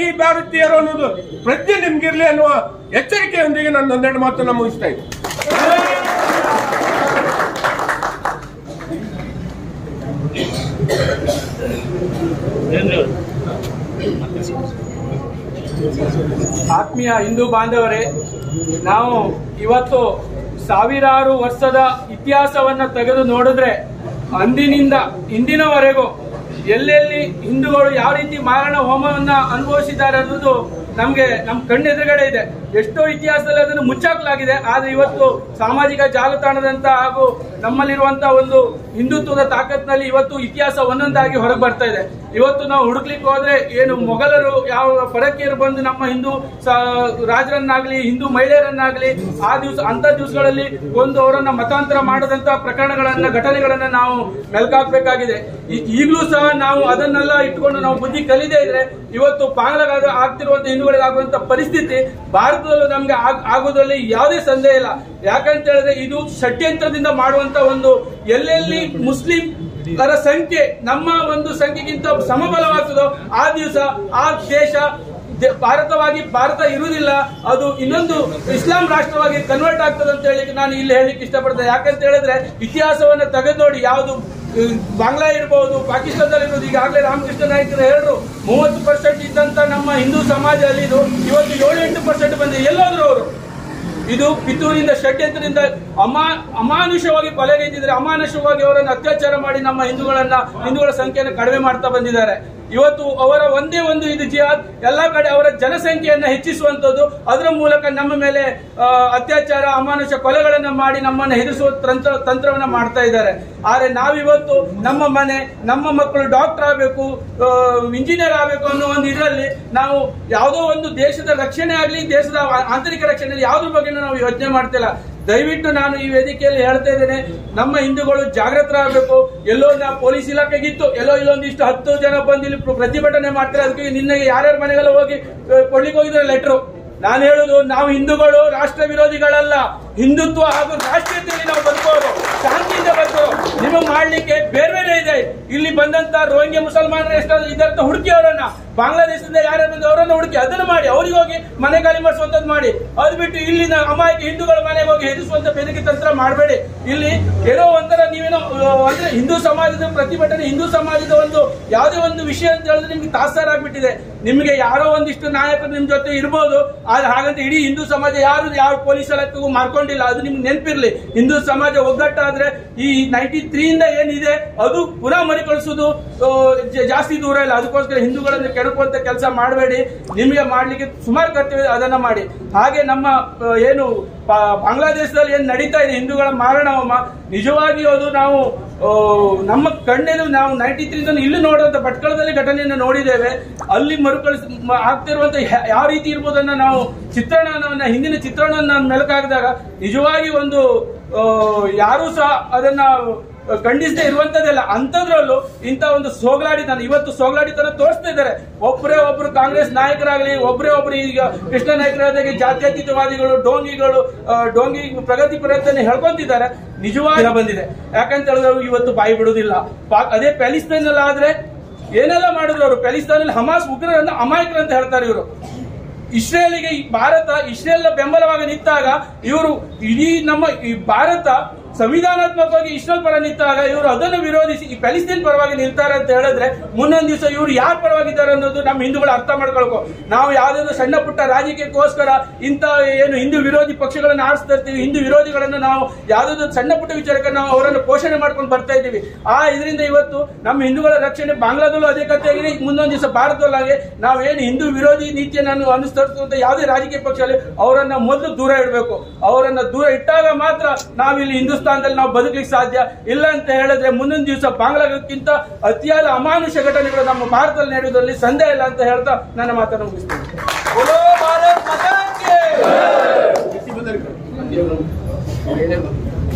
ಈ ಭಾರತೀಯರು ಅನ್ನೋದು ಪ್ರಜ್ಞೆ ನಿಮ್ಗಿರ್ಲಿ ಅನ್ನುವ ಎಚ್ಚರಿಕೆಯೊಂದಿಗೆ ನಾನು ಒಂದೆರಡು ಮಾತನ್ನ ಮುಗಿಸ್ತಾ ಇದ್ದೀನಿ. ಆತ್ಮೀಯ ಹಿಂದೂ ಬಾಂಧವರೇ, ನಾವು ಇವತ್ತು ಸಾವಿರಾರು ವರ್ಷದ ಇತಿಹಾಸವನ್ನ ತೆಗೆದು ನೋಡಿದ್ರೆ ಅಂದಿನಿಂದ ಇಂದಿನವರೆಗೂ ಎಲ್ಲೆಲ್ಲಿ ಹಿಂದೂಗಳು ಯಾವ ರೀತಿ ಮಾರಣ ಹೋಮವನ್ನ ಅನುಭವಿಸಿದ್ದಾರೆ ಅನ್ನೋದು ನಮ್ಮ ಕಣ್ಣೆದುರುಗಡೆ ಇದೆ. ಎಷ್ಟೋ ಇತಿಹಾಸದಲ್ಲಿ ಅದನ್ನು ಮುಚ್ಚಾಕಲಾಗಿದೆ. ಆದ್ರೆ ಇವತ್ತು ಸಾಮಾಜಿಕ ಜಾಲತಾಣದಂತ ಹಾಗೂ ನಮ್ಮಲ್ಲಿರುವಂತಹ ಒಂದು ಹಿಂದುತ್ವದ ತಾಕತ್ನಲ್ಲಿ ಇವತ್ತು ಇತಿಹಾಸ ಒಂದೊಂದಾಗಿ ಹೊರಗೆ ಬರ್ತಾ ಇದೆ. ಇವತ್ತು ನಾವು ಹುಡುಕ್ಲಿಕ್ಕೆ ಹೋದ್ರೆ ಏನು ಮೊಘಲರು ಯಾವ ಪರಕೀಯರು ಬಂದು ನಮ್ಮ ಹಿಂದೂ ರಾಜರನ್ನಾಗ್ಲಿ ಹಿಂದೂ ಮಹಿಳೆಯರನ್ನಾಗ್ಲಿ ಅಂತ ದಿವಸಗಳಲ್ಲಿ ಒಂದು ಅವರನ್ನ ಮತಾಂತರ ಮಾಡದಂತ ಘಟನೆಗಳನ್ನ ನಾವು ಮೆಲ್ಕಾಕ್ಬೇಕಾಗಿದೆ. ಈಗಲೂ ಸಹ ನಾವು ಅದನ್ನೆಲ್ಲ ಇಟ್ಕೊಂಡು ನಾವು ಬುದ್ಧಿ ಕಲಿದೇ ಇದ್ರೆ ಇವತ್ತು ಬಾಂಗ್ಲಾಗ ಆಗ್ತಿರುವಂತ ಹಿಂದೂಗಳಿಗೆ ಆಗುವಂತ ಪರಿಸ್ಥಿತಿ ಭಾರತದಲ್ಲೂ ನಮ್ಗೆ ಆಗೋದ್ರಲ್ಲಿ ಯಾವುದೇ ಸಂದೇಹ ಇಲ್ಲ. ಯಾಕಂತ ಹೇಳಿದ್ರೆ ಇದು ಷಡ್ಯಂತ್ರದಿಂದ ಮಾಡುವಂತ ಒಂದು ಎಲ್ಲೆಲ್ಲಿ ಮುಸ್ಲಿಂ ಸಂಖ್ಯೆ ನಮ್ಮ ಒಂದು ಸಂಖ್ಯೆಗಿಂತ ಸಮಬಲವಾಗ್ತದೋ ಆ ದಿವಸ ಆ ದೇಶ ಭಾರತ ಇರುವುದಿಲ್ಲ, ಅದು ಇನ್ನೊಂದು ಇಸ್ಲಾಂ ರಾಷ್ಟ್ರವಾಗಿ ಕನ್ವರ್ಟ್ ಆಗ್ತದೆ ಅಂತ ಹೇಳಿ ನಾನು ಇಲ್ಲಿ ಹೇಳಿಕ್ಕೆ ಇಷ್ಟಪಡ್ತೇನೆ. ಯಾಕಂತ ಹೇಳಿದ್ರೆ ಇತಿಹಾಸವನ್ನ ತೆಗೆದು ನೋಡಿ, ಯಾವುದು ಬಾಂಗ್ಲಾ ಇರಬಹುದು, ಪಾಕಿಸ್ತಾನದಲ್ಲಿ ಇರೋದು. ಈಗಾಗಲೇ ರಾಮಕೃಷ್ಣ ನಾಯ್ಕರು ಹೇಳಿದ್ರು 30% ಇದ್ದಂತ ನಮ್ಮ ಹಿಂದೂ ಸಮಾಜ ಅಲ್ಲಿ ಇವತ್ತು 7-8% ಬಂದಿದೆ. ಎಲ್ಲೋದ್ರು ಅವರು? ಇದು ಪಿತೂರಿಂದ ಷಡ್ಯಂತ್ರದಿಂದ ಅಮಾನುಷವಾಗಿ ಕೊಲೆಗೈದಿದ್ದಾರೆ. ಅಮಾನುಷವಾಗಿ ಅವರನ್ನು ಅತ್ಯಾಚಾರ ಮಾಡಿ ನಮ್ಮ ಹಿಂದೂಗಳ ಸಂಖ್ಯೆಯನ್ನು ಕಡಿಮೆ ಮಾಡ್ತಾ ಬಂದಿದ್ದಾರೆ. ಇವತ್ತು ಅವರ ಒಂದೇ ಒಂದು ಇದು ಜಿಹಾದ್ ಎಲ್ಲಾ ಕಡೆ ಅವರ ಜನಸಂಖ್ಯೆಯನ್ನ ಹೆಚ್ಚಿಸುವಂತದ್ದು, ಅದರ ಮೂಲಕ ನಮ್ಮ ಮೇಲೆ ಅತ್ಯಾಚಾರ ಅಮಾನುಷ ಕೊಲೆಗಳನ್ನ ಮಾಡಿ ನಮ್ಮನ್ನು ಹೆದರಿಸುವ ತಂತ್ರವನ್ನ ಮಾಡ್ತಾ ಇದ್ದಾರೆ. ಆದ್ರೆ ನಾವಿವತ್ತು ನಮ್ಮ ಮನೆ ನಮ್ಮ ಮಕ್ಕಳು ಡಾಕ್ಟರ್ ಆಗಬೇಕು, ಇಂಜಿನಿಯರ್ ಆಗಬೇಕು ಅನ್ನೋ ಒಂದು ಇದರಲ್ಲಿ ನಾವು ಯಾವುದೋ ಒಂದು ದೇಶದ ರಕ್ಷಣೆ ಆಗಲಿ, ದೇಶದ ಆಂತರಿಕ ರಕ್ಷಣೆ ಯಾವುದ್ರ ಬಗ್ಗೆ ನಾವು ಯೋಚನೆ ಮಾಡ್ತಿಲ್ಲ. ದಯವಿಟ್ಟು ನಾನು ಈ ವೇದಿಕೆಯಲ್ಲಿ ಹೇಳ್ತಾ ಇದ್ದೇನೆ, ನಮ್ಮ ಹಿಂದೂಗಳು ಜಾಗೃತರಾಗಬೇಕು. ಎಲ್ಲೋ ನಾವು ಪೊಲೀಸ್ ಇಲಾಖೆಗಿತ್ತು, ಎಲ್ಲೋ ಇಲ್ಲೊಂದಿಷ್ಟು 10 ಜನ ಬಂದು ಇಲ್ಲಿ ಪ್ರತಿಭಟನೆ ಮಾಡ್ತಾರೆ, ಅದಕ್ಕೆ ನಿನ್ನೆಗೆ ಯಾರ್ಯಾರ ಮನೆಗೆಲ್ಲ ಹೋಗಿ ಕೊಡ್ಲಿಕ್ಕೆ ಹೋಗಿದ್ರೆ ಲೆಟ್ರು. ನಾನು ಹೇಳುದು, ನಾವು ಹಿಂದೂಗಳು ರಾಷ್ಟ್ರ ವಿರೋಧಿಗಳಲ್ಲ, ಹಿಂದುತ್ವ ಹಾಗೂ ರಾಷ್ಟ್ರೀಯತೆಯಲ್ಲಿ ನಾವು ಬದುಕೋರು, ಶಾಂತಿಯಿಂದ ಬದುಕೋರು. ನಿಮಗೆ ಮಾಡ್ಲಿಕ್ಕೆ ಬೇರೆ ಬೇರೆ ಇದೆ. ಇಲ್ಲಿ ಬಂದಂತ ರೋಹಿಂಗ್ಯ ಮುಸಲ್ಮಾನರು ಎಷ್ಟಾದ್ರು ಇದರ್ಥ ಹುಡುಕಿ ಅವರನ್ನ, ಬಾಂಗ್ಲಾದೇಶದಿಂದ ಯಾರೇ ಬಂದು ಅವರನ್ನ ಹುಡುಕಿ ಅದನ್ನು ಮಾಡಿ, ಅವ್ರಿಗೆ ಹೋಗಿ ಮನೆ ಖಾಲಿ ಮಾಡಿಸುವಂತದ್ದು ಮಾಡಿ. ಅದು ಬಿಟ್ಟು ಇಲ್ಲಿನ ಅಮಾಯಕ ಹಿಂದೂಗಳ ಮನೆಗೆ ಹೋಗಿ ಹೆದರಿಸುವಂತ ಬೆದರಿಕೆ ತಂತ್ರ ಮಾಡಬೇಡಿ. ಇಲ್ಲಿ ಏನೋ ಒಂಥರ ನೀವೇನೋ ಅಂದ್ರೆ ಹಿಂದೂ ಸಮಾಜದ ಪ್ರತಿಭಟನೆ, ಹಿಂದೂ ಸಮಾಜದ ಒಂದು ಯಾವುದೇ ಒಂದು ವಿಷಯ ಅಂತ ಹೇಳಿದ್ರೆ ನಿಮ್ಗೆ ತಾತ್ಸಾರಾಗ್ಬಿಟ್ಟಿದೆ. ನಿಮಗೆ ಯಾರೋ ಒಂದಿಷ್ಟು ನಾಯಕರು ನಿಮ್ ಜೊತೆ ಇರ್ಬೋದು, ಆದ್ರೆ ಹಾಗಂತ ಇಡೀ ಹಿಂದೂ ಸಮಾಜ ಯಾವ ಪೊಲೀಸ್ ಇಲಾಖೆಗೂ ಮಾರ್ಕೊಂಡಿಲ್ಲ. ಅದು ನಿಮ್ಗೆ ನೆನಪಿರ್ಲಿ. ಹಿಂದೂ ಸಮಾಜ ಒಗ್ಗಟ್ಟಾದ್ರೆ ಈ 93 ಇಂದ ಏನಿದೆ ಅದು ಪುನಃ ಮರುಕಳಿಸೋದು ಜಾಸ್ತಿ ದೂರ ಇಲ್ಲ. ಅದಕ್ಕೋಸ್ಕರ ಹಿಂದೂಗಳನ್ನು ಕೆಣಕುವಂತ ಕೆಲಸ ಮಾಡಬೇಡಿ. ನಿಮಗೆ ಮಾಡ್ಲಿಕ್ಕೆ ಸುಮಾರು ಕರ್ತವ್ಯ, ಅದನ್ನ ಮಾಡಿ. ಹಾಗೆ ನಮ್ಮ ಏನು ಬಾಂಗ್ಲಾದೇಶದಲ್ಲಿ ಏನು ನಡೀತಾ ಇದೆ ಹಿಂದೂಗಳ ಮಾರಣಹೋಮ, ನಿಜವಾಗಿಯೂ ಅದು ನಾವು ನಮ್ಮ ಕಣ್ಣೆದು ನಾವು 93 ಇಲ್ಲಿ ನೋಡುವಂತ ಭಟ್ಕಳದಲ್ಲಿ ಘಟನೆಯನ್ನು ನೋಡಿದ್ದೇವೆ. ಅಲ್ಲಿ ಆಗ್ತಿರುವಂತ ಯಾವ ರೀತಿ ಇರ್ಬೋದನ್ನ ನಾವು ಚಿತ್ರಣವನ್ನ, ಹಿಂದಿನ ಚಿತ್ರಣವನ್ನ ಮೆಲುಕಾಗದಾಗ ನಿಜವಾಗಿ ಒಂದು ಯಾರೂ ಸಹ ಅದನ್ನ ಖಂಡಿಸದೆ ಇರುವಂತದ್ದೆಲ್ಲ. ಅಂತದ್ರಲ್ಲೂ ಇಂತ ಒಂದು ಸೋಗಲಾಡಿತನ, ಇವತ್ತು ಸೋಗಲಾಡಿತನ ತೋರಿಸ್ತಾ ಇದ್ದಾರೆ. ಒಬ್ಬರು ಕಾಂಗ್ರೆಸ್ ನಾಯಕರಾಗಲಿ, ಒಬ್ಬರು ಈಗ ಕೃಷ್ಣ ನಾಯಕರಾದಾಗೆ ಜಾತ್ಯತೀತವಾದಿಗಳು, ಡೋಂಗಿ ಪ್ರಗತಿ ಪ್ರಯತ್ನ ಹೇಳ್ಕೊಂತಿದ್ದಾರೆ. ನಿಜವಾಗಿ ಬಂದಿದೆ. ಯಾಕಂತ ಹೇಳಿದ್ರೆ ಇವತ್ತು ಬಾಯಿ ಬಿಡುವುದಿಲ್ಲ. ಅದೇ ಪ್ಯಾಲಿಸ್ತಾನ್ ಆದ್ರೆ ಏನೆಲ್ಲ ಮಾಡಿದ್ರು ಅವರು. ಪ್ಯಾಲಿಸ್ತಾನಲ್ಲಿ ಹಮಾಸ್ ಉಗ್ರರನ್ನು ಅಮಾಯಕರು ಅಂತ ಹೇಳ್ತಾರೆ ಇವರು. ಇಸ್ರೇಲಿಗೆ ಇಸ್ರೇಲ್ ಬೆಂಬಲವಾಗಿ ನಿಂತಾಗ ಇವರು ಇಡೀ ನಮ್ಮ ಈ ಭಾರತ ಸಂವಿಧಾನಾತ್ಮಕವಾಗಿ ಇಸ್ರೇಲ್ ಪರ ನಿಂತಾಗ ಇವರು ಅದನ್ನು ವಿರೋಧಿಸಿ ಈ ಪ್ಯಾಲಿಸ್ತೀನ್ ಪರವಾಗಿ ನಿಲ್ತಾರೆ ಅಂತ ಹೇಳಿದ್ರೆ ಮುಂದೊಂದು ದಿವಸ ಇವರು ಯಾರ ಪರವಾಗಿದ್ದಾರೆ ಅನ್ನೋದು ನಮ್ಮ ಹಿಂದೂಗಳು ಅರ್ಥ ಮಾಡ್ಕೊಳ್ಕೊ. ನಾವು ಯಾವ್ದಾದ್ರು ಸಣ್ಣ ಪುಟ್ಟ ರಾಜಕೀಯಕ್ಕೋಸ್ಕರ ಇಂತ ಏನು ಹಿಂದೂ ವಿರೋಧಿ ಪಕ್ಷಗಳನ್ನು ಆರಿಸ್ತಾ ಇರ್ತೀವಿ, ಹಿಂದೂ ವಿರೋಧಿಗಳನ್ನು ನಾವು ಯಾವ್ದಾದ್ರು ಸಣ್ಣ ಪುಟ್ಟ ವಿಚಾರಕ್ಕೆ ನಾವು ಅವರನ್ನು ಪೋಷಣೆ ಮಾಡ್ಕೊಂಡು ಬರ್ತಾ ಇದ್ದೀವಿ. ಇದರಿಂದ ಇವತ್ತು ನಮ್ಮ ಹಿಂದೂಗಳ ರಕ್ಷಣೆ ಬಾಂಗ್ಲಾದಲ್ಲೂ ಅದೇ ಕಥೆಯಾಗಿದೆ. ಮುಂದೊಂದು ದಿವಸ ಭಾರತದಲ್ಲಾಗೆ ನಾವೇನು ಹಿಂದೂ ವಿರೋಧಿ ನೀತಿಯನ್ನು ಅನುಸರಿಸುವಂತ ಯಾವುದೇ ರಾಜಕೀಯ ಪಕ್ಷದಲ್ಲಿ ಅವರನ್ನ ಮೊದಲು ದೂರ ಇಡಬೇಕು. ಅವರನ್ನ ದೂರ ಇಟ್ಟಾಗ ಮಾತ್ರ ನಾವಿಲ್ಲಿ ಹಿಂದೂಸ್ತಾನದಲ್ಲಿ ನಾವು ಬದುಕಲಿಕ್ಕೆ ಸಾಧ್ಯ. ಇಲ್ಲ ಅಂತ ಹೇಳಿದ್ರೆ ಮುಂದಿನ ದಿವಸ ಬಾಂಗ್ಲಾಕ್ಕಿಂತ ಅತಿಯಾದ ಅಮಾನುಷ ಘಟನೆಗಳು ನಮ್ಮ ಭಾರತದಲ್ಲಿ ನಡೆಯುವುದರಲ್ಲಿ ಸಂದೇಹ ಇಲ್ಲ ಅಂತ ಹೇಳ್ತಾ ನನ್ನ ಮಾತನ್ನು ಮುಗಿಸ್ತೇನೆ.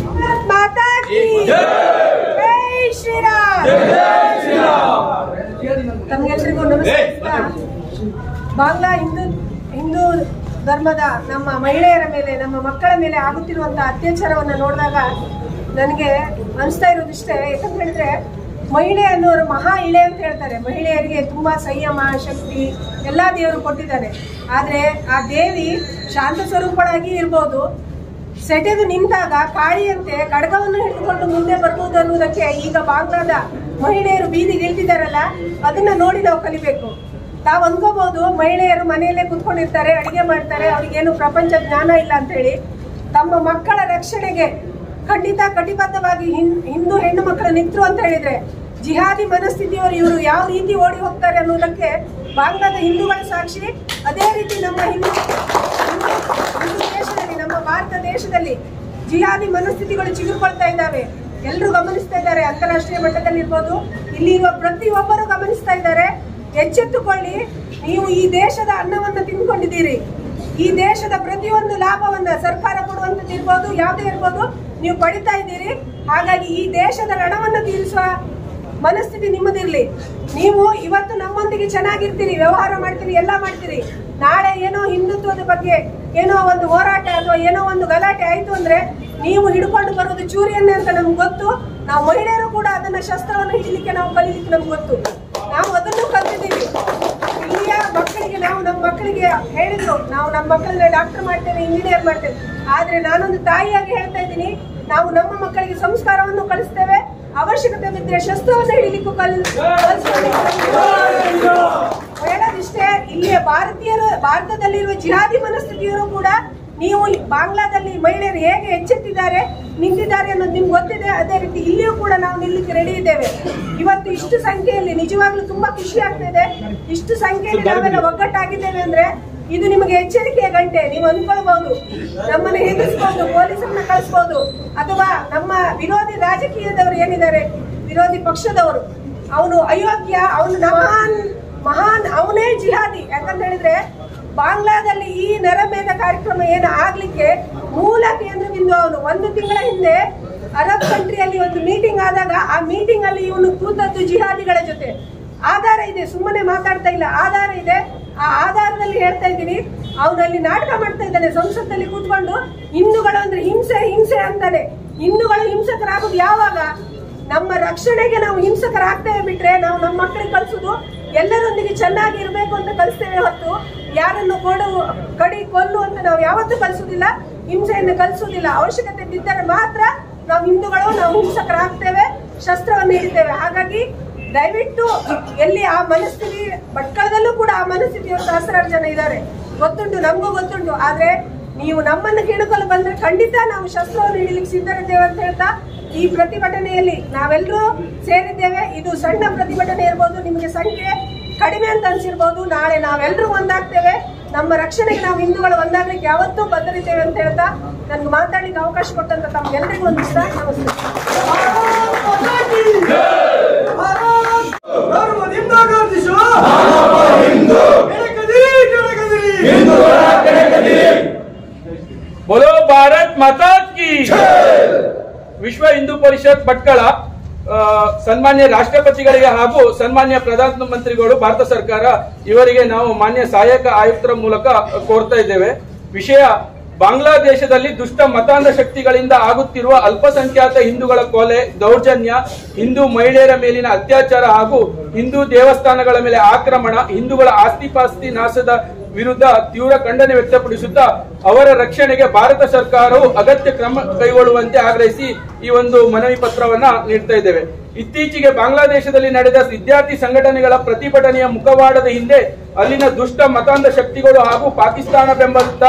ತಮಗೆಲ್ಲರಿಗೂ ನಮಸ್ಕಾರ. ಬಾಂಗ್ಲಾ ಹಿಂದೂ ಧರ್ಮದ ನಮ್ಮ ಮಹಿಳೆಯರ ಮೇಲೆ, ನಮ್ಮ ಮಕ್ಕಳ ಮೇಲೆ ಆಗುತ್ತಿರುವಂತಹ ಅತ್ಯಾಚಾರವನ್ನು ನೋಡಿದಾಗ ನನಗೆ ಅನಿಸ್ತಾ ಇರೋದಿಷ್ಟೇ. ಯಾಕಂತ ಹೇಳಿದ್ರೆ ಮಹಿಳೆ ಅನ್ನೋರು ಮಹಾ ಇಳೆ ಅಂತ ಹೇಳ್ತಾರೆ. ಮಹಿಳೆಯರಿಗೆ ತುಂಬಾ ಸಂಯಮ, ಶಕ್ತಿ ಎಲ್ಲ ದೇವರು ಕೊಟ್ಟಿದ್ದಾರೆ. ಆದರೆ ಆ ದೇವಿ ಶಾಂತ ಸ್ವರೂಪಳಾಗಿ ಇರ್ಬೋದು, ಸೆಟೆದು ನಿಂತಾಗ ಕಾಳಿಯಂತೆ ಖಡ್ಗವನ್ನು ಹಿಡಿದುಕೊಂಡು ಮುಂದೆ ಬರ್ಬೋದು ಅನ್ನೋದಕ್ಕೆ ಈಗ ಬಾಂಗ್ಲಾದ ಮಹಿಳೆಯರು ಬೀದಿಗೆ ಇಳಿದಿದ್ದಾರಲ್ಲ, ಅದನ್ನ ನೋಡಿ ನಾವು ಕಲಿಬೇಕು. ನಾವು ಅನ್ಕೋಬಹುದು ಮಹಿಳೆಯರು ಮನೆಯಲ್ಲೇ ಕುತ್ಕೊಂಡಿರ್ತಾರೆ, ಅಡಿಗೆ ಮಾಡ್ತಾರೆ, ಅವ್ರಿಗೇನು ಪ್ರಪಂಚ ಜ್ಞಾನ ಇಲ್ಲ ಅಂತ ಹೇಳಿ. ತಮ್ಮ ಮಕ್ಕಳ ರಕ್ಷಣೆಗೆ ಖಂಡಿತ ಕಟಿಬದ್ಧವಾಗಿ ಹಿಂದೂ ಹೆಣ್ಣು ಮಕ್ಕಳು ನಿಂತರು ಅಂತ ಹೇಳಿದ್ರೆ ಜಿಹಾದಿ ಮನಸ್ಥಿತಿಯವರು ಇವರು ಯಾವ ರೀತಿ ಓಡಿ ಹೋಗ್ತಾರೆ ಅನ್ನೋದಕ್ಕೆ ಬಾಂಗ್ಲಾದ ಹಿಂದೂಗಳ ಸಾಕ್ಷಿ. ಅದೇ ರೀತಿ ನಮ್ಮ ಹಿಂದೂ ದೇಶದಲ್ಲಿ, ನಮ್ಮ ಭಾರತ ದೇಶದಲ್ಲಿ ಜಿಹಾದಿ ಮನಸ್ಥಿತಿಗಳು ಚಿಗುರ್ಕೊಳ್ತಾ ಇದ್ದಾವೆ. ಎಲ್ಲರೂ ಗಮನಿಸ್ತಾ ಇದ್ದಾರೆ. ಅಂತಾರಾಷ್ಟ್ರೀಯ ಮಟ್ಟದಲ್ಲಿ ಇರ್ಬೋದು, ಇಲ್ಲಿ ಇರುವ ಪ್ರತಿಯೊಬ್ಬರು ಗಮನಿಸ್ತಾ ಇದ್ದಾರೆ. ಎಚ್ಚೆತ್ತುಕೊಳ್ಳಿ. ನೀವು ಈ ದೇಶದ ಅನ್ನವನ್ನು ತಿಂದ್ಕೊಂಡಿದ್ದೀರಿ. ಈ ದೇಶದ ಪ್ರತಿಯೊಂದು ಲಾಭವನ್ನ ಸರ್ಕಾರ ಕೊಡುವಂಥದ್ದು ಇರ್ಬೋದು, ಯಾವುದೇ ಇರ್ಬೋದು, ನೀವು ಪಡಿತಾ ಇದ್ದೀರಿ. ಹಾಗಾಗಿ ಈ ದೇಶದ ಋಣವನ್ನು ತೀರಿಸುವ ಮನಸ್ಥಿತಿ ನಿಮ್ಮದಿರ್ಲಿ. ನೀವು ಇವತ್ತು ನಮ್ಮೊಂದಿಗೆ ಚೆನ್ನಾಗಿರ್ತೀರಿ, ವ್ಯವಹಾರ ಮಾಡ್ತೀರಿ, ಎಲ್ಲ ಮಾಡ್ತೀರಿ. ನಾಳೆ ಏನೋ ಹಿಂದುತ್ವದ ಬಗ್ಗೆ ಏನೋ ಒಂದು ಹೋರಾಟ ಅಥವಾ ಏನೋ ಒಂದು ಗಲಾಟೆ ಆಯ್ತು ಅಂದ್ರೆ ನೀವು ಹಿಡ್ಕೊಂಡು ಬರೋದು ಚೂರಿಯನ್ನೇ ಅಂತ ನಮ್ಗೆ ಗೊತ್ತು. ನಾವು ಮಹಿಳೆಯರು ಕೂಡ ಅದನ್ನ ಶಸ್ತ್ರವನ್ನು ಹಿಡಿಲಿಕ್ಕೆ ನಾವು ಕಲೀಲಿಕ್ಕೆ ನಮ್ಗೆ ಗೊತ್ತು. ನಾವು ಅದನ್ನು ಕಲ್ತಿದ್ದೀವಿ. ಇಲ್ಲಿಯ ಮಕ್ಕಳಿಗೆ ನಾವು ನಮ್ಮ ಮಕ್ಕಳಿಗೆ ಹೇಳಿದ್ರು, ನಾವು ನಮ್ಮ ಮಕ್ಕಳನ್ನ ಡಾಕ್ಟರ್ ಮಾಡ್ತೇವೆ, ಇಂಜಿನಿಯರ್ ಮಾಡ್ತೇವೆ. ಆದ್ರೆ ನಾನೊಂದು ತಾಯಿಯಾಗಿ ಹೇಳ್ತಾ ಇದ್ದೀನಿ, ನಾವು ನಮ್ಮ ಮಕ್ಕಳಿಗೆ ಸಂಸ್ಕಾರವನ್ನು ಕಲಿಸ್ತೇವೆ. ಅವಶ್ಯಕತೆ ಬಿದ್ದರೆ ಶಸ್ತ್ರವನ್ನು ಹಿಡಿಲಿಕ್ಕೂ ಹೇಳೋದಿಷ್ಟೇ. ಇಲ್ಲಿಯ ಭಾರತದಲ್ಲಿರುವ ಜಿಹಾದಿ ಮನಸ್ಥಿತಿಯವರು ಕೂಡ ನೀವು ಬಾಂಗ್ಲಾದಲ್ಲಿ ಮಹಿಳೆಯರು ಹೇಗೆ ಎಚ್ಚೆತ್ತಿದ್ದಾರೆ ನಿಂತಿದ್ದಾರೆ ಅನ್ನೋದು ನಿಮ್ಗೆ ಗೊತ್ತಿದೆ. ಅದೇ ರೀತಿ ಇಲ್ಲಿಯೂ ಕೂಡ ನಾವು ನಿಲ್ಲಕ್ಕೆ ರೆಡಿ ಇದ್ದೇವೆ. ಇವತ್ತು ಇಷ್ಟು ಸಂಖ್ಯೆಯಲ್ಲಿ ನಿಜವಾಗ್ಲೂ ತುಂಬಾ ಖುಷಿ ಆಗ್ತಿದೆ. ಇಷ್ಟು ಸಂಖ್ಯೆಯಲ್ಲಿ ನಾವೆಲ್ಲ ಒಗ್ಗಟ್ಟಾಗಿದ್ದೇವೆ ಅಂದ್ರೆ ಇದು ನಿಮಗೆ ಎಚ್ಚರಿಕೆಯ ಗಂಟೆ. ನೀವು ಅನ್ಕೊಳ್ಬಹುದು ನಮ್ಮನ್ನ ಹೆದರಿಸಬಹುದು, ಪೊಲೀಸರನ್ನ ಕಳಿಸಬಹುದು, ಅಥವಾ ನಮ್ಮ ವಿರೋಧಿ ರಾಜಕೀಯದವರು ಏನಿದ್ದಾರೆ, ವಿರೋಧಿ ಪಕ್ಷದವರು, ಅವನು ಅಯೋಗ್ಯ, ಅವನು ಮಹಾನ್ ಅವನೇ ಜಿಹಾದಿ. ಯಾಕಂತ ಹೇಳಿದ್ರೆ ಬಾಂಗ್ಲಾದಲ್ಲಿ ಈ ನರಮೇಧ ಕಾರ್ಯಕ್ರಮ ಏನು ಆಗ್ಲಿಕ್ಕೆ ಮೂಲ ಕೇಂದ್ರ ಬಿಂದು ಅವನು. 1 ತಿಂಗಳ ಹಿಂದೆ ಅರಬ್ ಕಂಟ್ರಿಯಲ್ಲಿ ಒಂದು ಮೀಟಿಂಗ್ ಆದಾಗ ಆ ಮೀಟಿಂಗ್ ಅಲ್ಲಿ ಇವನು ಕೂತದ್ದು ಜಿಹಾದಿಗಳ ಜೊತೆ. ಆಧಾರ ಇದೆ, ಸುಮ್ಮನೆ ಮಾತಾಡ್ತಾ ಇಲ್ಲ, ಆಧಾರ ಇದೆ. ಆ ಆಧಾರದಲ್ಲಿ ಹೇಳ್ತಾ ಇದ್ದೀನಿ, ಅವನಲ್ಲಿ ನಾಟಕ ಮಾಡ್ತಾ ಇದ್ದಾನೆ ಸಂಸತ್ತಲ್ಲಿ ಕೂತ್ಕೊಂಡು. ಹಿಂದೂಗಳು ಅಂದ್ರೆ ಹಿಂಸೆ ಅಂತಾನೆ. ಹಿಂದೂಗಳು ಹಿಂಸಕರಾಗೋದು ಯಾವಾಗ? ನಮ್ಮ ರಕ್ಷಣೆಗೆ ನಾವು ಹಿಂಸಕರಾಗ್ತೇವೆ ಬಿಟ್ರೆ ನಾವು ನಮ್ಮ ಮಕ್ಕಳಿಗೆ ಕಲಿಸೋದು ಎಲ್ಲರೊಂದಿಗೆ ಚೆನ್ನಾಗಿ ಇರಬೇಕು ಅಂತ ಕಲಿಸ್ತೇವೆ ಹೊತ್ತು ಯಾರನ್ನು ಕೊಲ್ಲು ಅಂತ ನಾವು ಯಾವತ್ತೂ ಕಲಿಸೋದಿಲ್ಲ, ಹಿಂಸೆಯನ್ನು ಕಲಿಸೋದಿಲ್ಲ. ಅವಶ್ಯಕತೆ ಬಿದ್ದರೆ ಮಾತ್ರ ನಾವು ಹಿಂದೂಗಳು ಹಿಂಸಕರಾಗ್ತೇವೆ, ಶಸ್ತ್ರವನ್ನು ಹಿಡಿತೇವೆ. ಹಾಗಾಗಿ ದಯವಿಟ್ಟು ಎಲ್ಲಿ ಆ ಮನಸ್ಥಿತಿ, ಭಟ್ಕಳದಲ್ಲೂ ಕೂಡ ಆ ಮನಸ್ಥಿತಿಯವರು ಸಹಸ್ರಾರು ಜನ ಇದ್ದಾರೆ, ಗೊತ್ತುಂಟು, ನಮಗೂ ಗೊತ್ತುಂಟು. ಆದ್ರೆ ನೀವು ನಮ್ಮನ್ನು ಕೆಣಕಲು ಬಂದ್ರೆ ಖಂಡಿತ ನಾವು ಶಸ್ತ್ರವನ್ನು ಹಿಡಿಲಿಕ್ಕೆ ಸಿದ್ಧರಿದ್ದೇವೆ ಅಂತ ಹೇಳ್ತಾ ಈ ಪ್ರತಿಭಟನೆಯಲ್ಲಿ ನಾವೆಲ್ಲರೂ ಸೇರಿದ್ದೇವೆ. ಇದು ಸಣ್ಣ ಪ್ರತಿಭಟನೆ ಇರ್ಬೋದು, ನಿಮಗೆ ಸಂಖ್ಯೆ ಕಡಿಮೆ ಅಂತ ಅನ್ಸಿರ್ಬೋದು. ನಾಳೆ ನಾವೆಲ್ಲರೂ ಒಂದಾಗ್ತೇವೆ. ನಮ್ಮ ರಕ್ಷಣೆಗೆ ನಾವು ಹಿಂದೂಗಳು ಒಂದಾಗ್ಲಿಕ್ಕೆ ಯಾವತ್ತೂ ಬದ್ಧರಿದ್ದೇವೆ ಅಂತ ಹೇಳ್ತಾ ನನ್ಗೆ ಮಾತಾಡ್ಲಿಕ್ಕೆ ಅವಕಾಶ ಕೊಟ್ಟಂತ ತಮ್ಗೆಲ್ಲರಿಗೂ ಒಂದು ನಮಸ್ತೆ. बोलो भारत माता की। ವಿಶ್ವ ಹಿಂದೂ ಪರಿಷತ್ ಭಟ್ಕಳ ಸನ್ಮಾನ್ಯ ರಾಷ್ಟ್ರಪತಿಗಳಿಗೆ ಹಾಗೂ ಸನ್ಮಾನ್ಯ ಪ್ರಧಾನಮಂತ್ರಿಗಳು ಭಾರತ ಸರ್ಕಾರ ಇವರಿಗೆ ನಾವು ಮಾನ್ಯ ಸಹಾಯಕ ಆಯುಕ್ತರ ಮೂಲಕ ಕೋರ್ತಾ ಇದ್ದೇವೆ. ವಿಷಯ ಬಾಂಗ್ಲಾದೇಶದಲ್ಲಿ ದುಷ್ಟ ಮತಾಂಧ ಶಕ್ತಿಗಳಿಂದ ಆಗುತ್ತಿರುವ ಅಲ್ಪಸಂಖ್ಯಾತ ಹಿಂದೂಗಳ ಕೊಲೆ, ದೌರ್ಜನ್ಯ, ಹಿಂದೂ ಮಹಿಳೆಯರ ಮೇಲಿನ ಅತ್ಯಾಚಾರ ಹಾಗೂ ಹಿಂದೂ ದೇವಸ್ಥಾನಗಳ ಮೇಲೆ ಆಕ್ರಮಣ, ಹಿಂದೂಗಳ ಆಸ್ತಿಪಾಸ್ತಿ ನಾಶದ ವಿರುದ್ಧ ತೀವ್ರ ಖಂಡನೆ ವ್ಯಕ್ತಪಡಿಸುತ್ತಾ ಅವರ ರಕ್ಷಣೆಗೆ ಭಾರತ ಸರ್ಕಾರವು ಅಗತ್ಯ ಕ್ರಮ ಕೈಗೊಳ್ಳುವಂತೆ ಆಗ್ರಹಿಸಿ ಈ ಒಂದು ಮನವಿ ಪತ್ರವನ್ನ ನೀಡ್ತಾ ಇದ್ದೇವೆ. ಇತ್ತೀಚೆಗೆ ಬಾಂಗ್ಲಾದೇಶದಲ್ಲಿ ನಡೆದ ವಿದ್ಯಾರ್ಥಿ ಸಂಘಟನೆಗಳ ಪ್ರತಿಭಟನೆಯ ಮುಖವಾಡದ ಹಿಂದೆ ಅಲ್ಲಿನ ದುಷ್ಟ ಮತಾಂಧ ಶಕ್ತಿಗಳು ಹಾಗೂ ಪಾಕಿಸ್ತಾನ ಬೆಂಬಲಿತ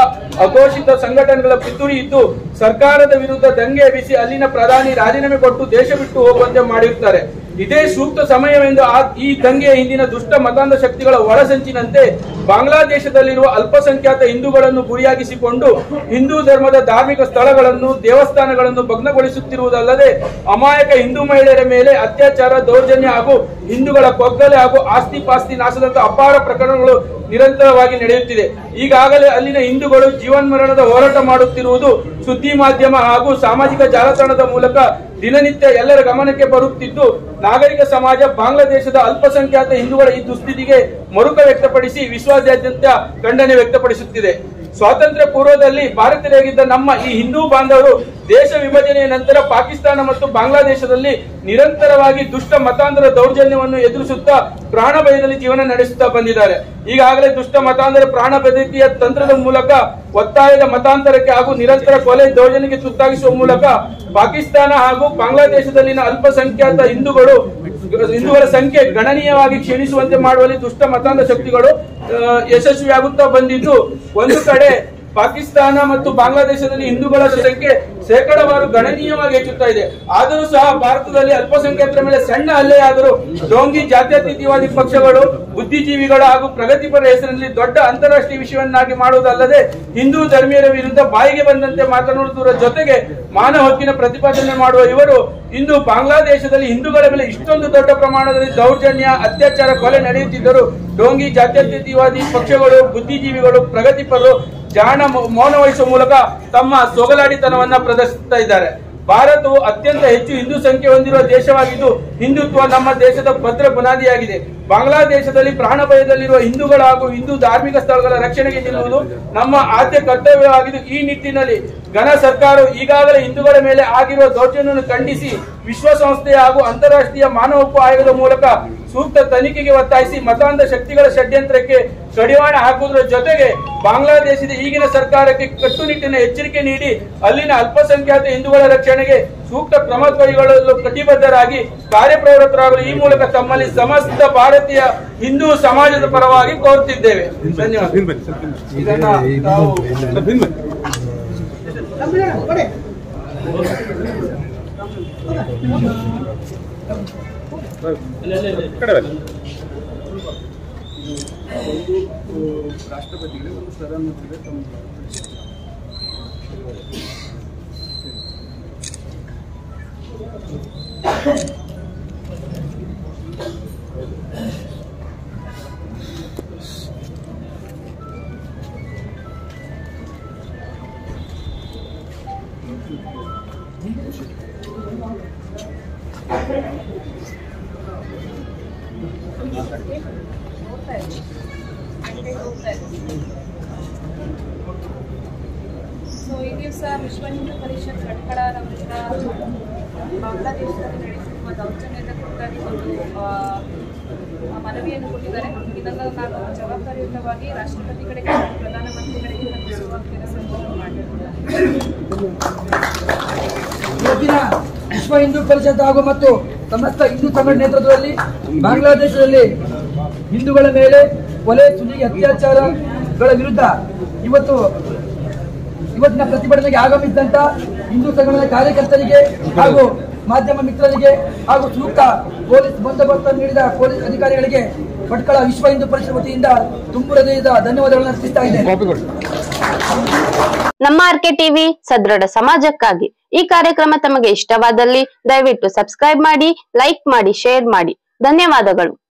ಅಘೋಷಿತ ಸಂಘಟನೆಗಳ ಪಿತೂರಿ ಇದ್ದು ಸರ್ಕಾರದ ವಿರುದ್ಧ ದಂಗೆ ಎಬ್ಬಿಸಿ ಅಲ್ಲಿನ ಪ್ರಧಾನಿ ರಾಜೀನಾಮೆ ಕೊಟ್ಟು ದೇಶ ಬಿಟ್ಟು ಹೋಗುವಂತೆ ಮಾಡಿರುತ್ತಾರೆ. ಇದೇ ಸೂಕ್ತ ಸಮಯವೆಂದು ಈ ದಂಗೆಯ ಹಿಂದಿನ ದುಷ್ಟ ಮತಾಂಧ ಶಕ್ತಿಗಳ ಒಳಸಂಚಿನಂತೆ ಬಾಂಗ್ಲಾದೇಶದಲ್ಲಿರುವ ಅಲ್ಪಸಂಖ್ಯಾತ ಹಿಂದೂಗಳನ್ನು ಗುರಿಯಾಗಿಸಿಕೊಂಡು ಹಿಂದೂ ಧರ್ಮದ ಧಾರ್ಮಿಕ ಸ್ಥಳಗಳನ್ನು, ದೇವಸ್ಥಾನಗಳನ್ನು ಭಗ್ನಗೊಳಿಸುತ್ತಿರುವುದಲ್ಲದೆ ಅಮಾಯಕ ಹಿಂದೂ ಮಹಿಳೆಯರ ಮೇಲೆ ಅತ್ಯಾಚಾರ, ದೌರ್ಜನ್ಯ ಹಾಗೂ ಹಿಂದೂಗಳ ಕೊಗ್ಗಲೆ ಹಾಗೂ ಆಸ್ತಿ ಪಾಸ್ತಿ ನಾಶದಂತಹ ಅಪಾರ ಪ್ರಕರಣಗಳು ನಿರಂತರವಾಗಿ ನಡೆಯುತ್ತಿದೆ. ಈಗಾಗಲೇ ಅಲ್ಲಿನ ಹಿಂದೂಗಳು ಜೀವನ್ಮರಣದ ಹೋರಾಟ ಮಾಡುತ್ತಿರುವುದು ಸುದ್ದಿ ಮಾಧ್ಯಮ ಹಾಗೂ ಸಾಮಾಜಿಕ ಜಾಲತಾಣದ ಮೂಲಕ ದಿನನಿತ್ಯ ಎಲ್ಲರ ಗಮನಕ್ಕೆ ಬರುತ್ತಿದ್ದು ನಾಗರಿಕ ಸಮಾಜ ಬಾಂಗ್ಲಾದೇಶದ ಅಲ್ಪಸಂಖ್ಯಾತ ಹಿಂದೂಗಳ ಈ ದುಸ್ಥಿತಿಗೆ ಮರುಕ ವ್ಯಕ್ತಪಡಿಸಿ ವಿಶ್ವಾದ್ಯಂತ ಖಂಡನೆ ವ್ಯಕ್ತಪಡಿಸುತ್ತಿದೆ. ಸ್ವಾತಂತ್ರ್ಯ ಪೂರ್ವದಲ್ಲಿ ಭಾರತೀಯರಾಗಿದ್ದ ನಮ್ಮ ಈ ಹಿಂದೂ ಬಾಂಧವರು ದೇಶ ವಿಭಜನೆಯ ನಂತರ ಪಾಕಿಸ್ತಾನ ಮತ್ತು ಬಾಂಗ್ಲಾದೇಶದಲ್ಲಿ ನಿರಂತರವಾಗಿ ದುಷ್ಟ ಮತಾಂಧರ ದೌರ್ಜನ್ಯವನ್ನು ಎದುರಿಸುತ್ತಾ ಪ್ರಾಣ ಭಯದಲ್ಲಿ ಜೀವನ ನಡೆಸುತ್ತಾ ಬಂದಿದ್ದಾರೆ. ಈಗಾಗಲೇ ದುಷ್ಟ ಮತಾಂಧರ ಪ್ರಾಣ ಬೆದರಿಕೆಯ ತಂತ್ರದ ಮೂಲಕ ಒತ್ತಾಯದ ಮತಾಂತರಕ್ಕೆ ಹಾಗೂ ನಿರಂತರ ಕೊಲೆ, ದೌರ್ಜನ್ಯಕ್ಕೆ ತುತ್ತಾಗಿಸುವ ಮೂಲಕ ಪಾಕಿಸ್ತಾನ ಹಾಗೂ ಬಾಂಗ್ಲಾದೇಶದಲ್ಲಿನ ಅಲ್ಪಸಂಖ್ಯಾತ ಹಿಂದೂಗಳ ಸಂಖ್ಯೆ ಗಣನೀಯವಾಗಿ ಕ್ಷೀಣಿಸುವಂತೆ ಮಾಡುವಲ್ಲಿ ದುಷ್ಟ ಮತಾಂಧ ಶಕ್ತಿಗಳು ಯಶಸ್ವಿಯಾಗುತ್ತಾ ಬಂದಿದ್ದು, ಒಂದು ಕಡೆ ಪಾಕಿಸ್ತಾನ ಮತ್ತು ಬಾಂಗ್ಲಾದೇಶದಲ್ಲಿ ಹಿಂದೂಗಳ ಸಂಖ್ಯೆ ಶೇಕಡವಾರು ಗಣನೀಯವಾಗಿ ಹೆಚ್ಚುತ್ತಾ ಇದೆ. ಆದರೂ ಸಹ ಭಾರತದಲ್ಲಿ ಅಲ್ಪಸಂಖ್ಯಾತರ ಮೇಲೆ ಸಣ್ಣ ಹಲ್ಲೆಯಾದರೂ ಡೋಂಗಿ ಜಾತ್ಯತೀತವಾದಿ ಪಕ್ಷಗಳು, ಬುದ್ಧಿಜೀವಿಗಳು ಹಾಗೂ ಪ್ರಗತಿಪರ ಹೆಸರಿನಲ್ಲಿ ದೊಡ್ಡ ಅಂತಾರಾಷ್ಟ್ರೀಯ ವಿಷಯವನ್ನಾಗಿ ಮಾಡುವುದಲ್ಲದೆ ಹಿಂದೂ ಧರ್ಮೀಯರ ವಿರುದ್ಧ ಬಾಯಿಗೆ ಬಂದಂತೆ ಮಾತನಾಡುವುದರ ಜೊತೆಗೆ ಮಾನವ ಹಕ್ಕಿನ ಪ್ರತಿಪಾದನೆ ಮಾಡುವ ಇವರು ಇಂದು ಬಾಂಗ್ಲಾದೇಶದಲ್ಲಿ ಹಿಂದೂಗಳ ಮೇಲೆ ಇಷ್ಟೊಂದು ದೊಡ್ಡ ಪ್ರಮಾಣದಲ್ಲಿ ದೌರ್ಜನ್ಯ, ಅತ್ಯಾಚಾರ, ಕೊಲೆ ನಡೆಯುತ್ತಿದ್ದರೂ ಡೋಂಗಿ ಜಾತ್ಯತೀತವಾದಿ ಪಕ್ಷಗಳು, ಬುದ್ಧಿಜೀವಿಗಳು, ಪ್ರಗತಿಪರರು ಜಾಣ ಮೌನ ವಹಿಸುವ ಮೂಲಕ ತಮ್ಮ ಸೊಗಲಾಡಿತನವನ್ನ ಪ್ರದರ್ಶಿಸುತ್ತಾ ಇದ್ದಾರೆ. ಭಾರತವು ಅತ್ಯಂತ ಹೆಚ್ಚು ಹಿಂದೂ ಸಂಖ್ಯೆ ಹೊಂದಿರುವ ದೇಶವಾಗಿದ್ದು ಹಿಂದುತ್ವ ನಮ್ಮ ದೇಶದ ಭದ್ರ ಬುನಾದಿಯಾಗಿದೆ. ಬಾಂಗ್ಲಾದೇಶದಲ್ಲಿ ಪ್ರಾಣ ಭಯದಲ್ಲಿರುವ ಹಿಂದೂಗಳ ಹಾಗೂ ಹಿಂದೂ ಧಾರ್ಮಿಕ ಸ್ಥಳಗಳ ರಕ್ಷಣೆಗೆ ನಿಲ್ಲುವುದು ನಮ್ಮ ಆದ್ಯ ಕರ್ತವ್ಯವಾಗಿದ್ದು ಈ ನಿಟ್ಟಿನಲ್ಲಿ ಘನ ಸರ್ಕಾರವು ಈಗಾಗಲೇ ಹಿಂದೂಗಳ ಮೇಲೆ ಆಗಿರುವ ದೌರ್ಜನ್ಯವನ್ನು ಖಂಡಿಸಿ ವಿಶ್ವಸಂಸ್ಥೆ ಹಾಗೂ ಅಂತಾರಾಷ್ಟ್ರೀಯ ಮಾನವ ಹಕ್ಕು ಆಯೋಗದ ಮೂಲಕ ಸೂಕ್ತ ತನಿಖೆಗೆ ಒತ್ತಾಯಿಸಿ ಮತಾಂಧ ಶಕ್ತಿಗಳ ಷಡ್ಯಂತ್ರಕ್ಕೆ ಕಡಿವಾಣ ಹಾಕುವುದರ ಜೊತೆಗೆ ಬಾಂಗ್ಲಾದೇಶದ ಈಗಿನ ಸರ್ಕಾರಕ್ಕೆ ಕಟ್ಟುನಿಟ್ಟಿನ ಎಚ್ಚರಿಕೆ ನೀಡಿ ಅಲ್ಲಿನ ಅಲ್ಪಸಂಖ್ಯಾತ ಹಿಂದೂಗಳ ರಕ್ಷಣೆಗೆ ಸೂಕ್ತ ಕ್ರಮ ಕೈಗೊಳ್ಳಲು ಕಟಿಬದ್ಧರಾಗಿ ಕಾರ್ಯಪ್ರವೃತ್ತರಾಗಲು ಈ ಮೂಲಕ ತಮ್ಮಲ್ಲಿ ಸಮಸ್ತ ಭಾರತೀಯ ಹಿಂದೂ ಸಮಾಜದ ಪರವಾಗಿ ಕೋರುತ್ತಿದ್ದೇವೆ. ಧನ್ಯವಾದ. ರಾಷ್ಟ್ರಪತಿಗಳು ಪ್ರಧಾನಮಂತ್ರಿಗಳು ತಮ್ಮ ಸೊ ಈ ದಿವಸ ವಿಶ್ವ ಹಿಂದೂ ಪರಿಷತ್ ಭಟ್ಕಳರವರಿಂದ ಬಾಂಗ್ಲಾದೇಶದಲ್ಲಿ ನಡೆಸಿರುವ ದೌರ್ಜನ್ಯದ ಕುರಿತಾಗಿ ಒಂದು ಮನವಿಯನ್ನು ಕೊಟ್ಟಿದ್ದಾರೆ. ಇದನ್ನು ನಾನು ಜವಾಬ್ದಾರಿಯುತವಾಗಿ ರಾಷ್ಟ್ರಪತಿಗಳಿಗೆ ಮತ್ತು ಪ್ರಧಾನಮಂತ್ರಿಗಳಿಗೆ ತಲುಪಿಸುವ ಕೆಲಸವನ್ನು ಮಾಡಿದ್ದಾರೆ. ಇವತ್ತಿನ ವಿಶ್ವ ಹಿಂದೂ ಪರಿಷತ್ ಹಾಗೂ ಮತ್ತು ಸಮಸ್ತ ಹಿಂದೂ ಸಂಘಟನೆ ನೇತೃತ್ವದಲ್ಲಿ ಬಾಂಗ್ಲಾದೇಶದಲ್ಲಿ ಹಿಂದೂಗಳ ಮೇಲೆ ಕೊಲೆ, ಸುಲಿಗೆ, ಅತ್ಯಾಚಾರಗಳ ವಿರುದ್ಧ ಇವತ್ತಿನ ಪ್ರತಿಭಟನೆಗೆ ಆಗಮಿಸಿದಂತ ಹಿಂದೂ ಸಂಘಟನೆ ಕಾರ್ಯಕರ್ತರಿಗೆ ಹಾಗೂ ಮಾಧ್ಯಮ ಮಿತ್ರರಿಗೆ ಹಾಗೂ ಸೂಕ್ತ ಪೊಲೀಸ್ ಬಂದೋಬಸ್ತ್ ನೀಡಿದ ಪೊಲೀಸ್ ಅಧಿಕಾರಿಗಳಿಗೆ ಭಟ್ಕಳ ವಿಶ್ವ ಹಿಂದೂ ಪರಿಷತ್ ವತಿಯಿಂದ ತುಂಬು ಹೃದಯದ ಧನ್ಯವಾದಗಳನ್ನು ಅರ್ಪಿಸ್ತಾ ಇದ್ದೇನೆ. ನಮ್ಮ ಆರ್ಕೆ ಟಿವಿ ಸದೃಢ ಸಮಾಜಕ್ಕಾಗಿ. ಈ ಕಾರ್ಯಕ್ರಮ ತಮಗೆ ಇಷ್ಟವಾದಲ್ಲಿ ದಯವಿಟ್ಟು ಸಬ್ಸ್ಕ್ರೈಬ್ ಮಾಡಿ, ಲೈಕ್ ಮಾಡಿ, ಶೇರ್ ಮಾಡಿ. ಧನ್ಯವಾದಗಳು.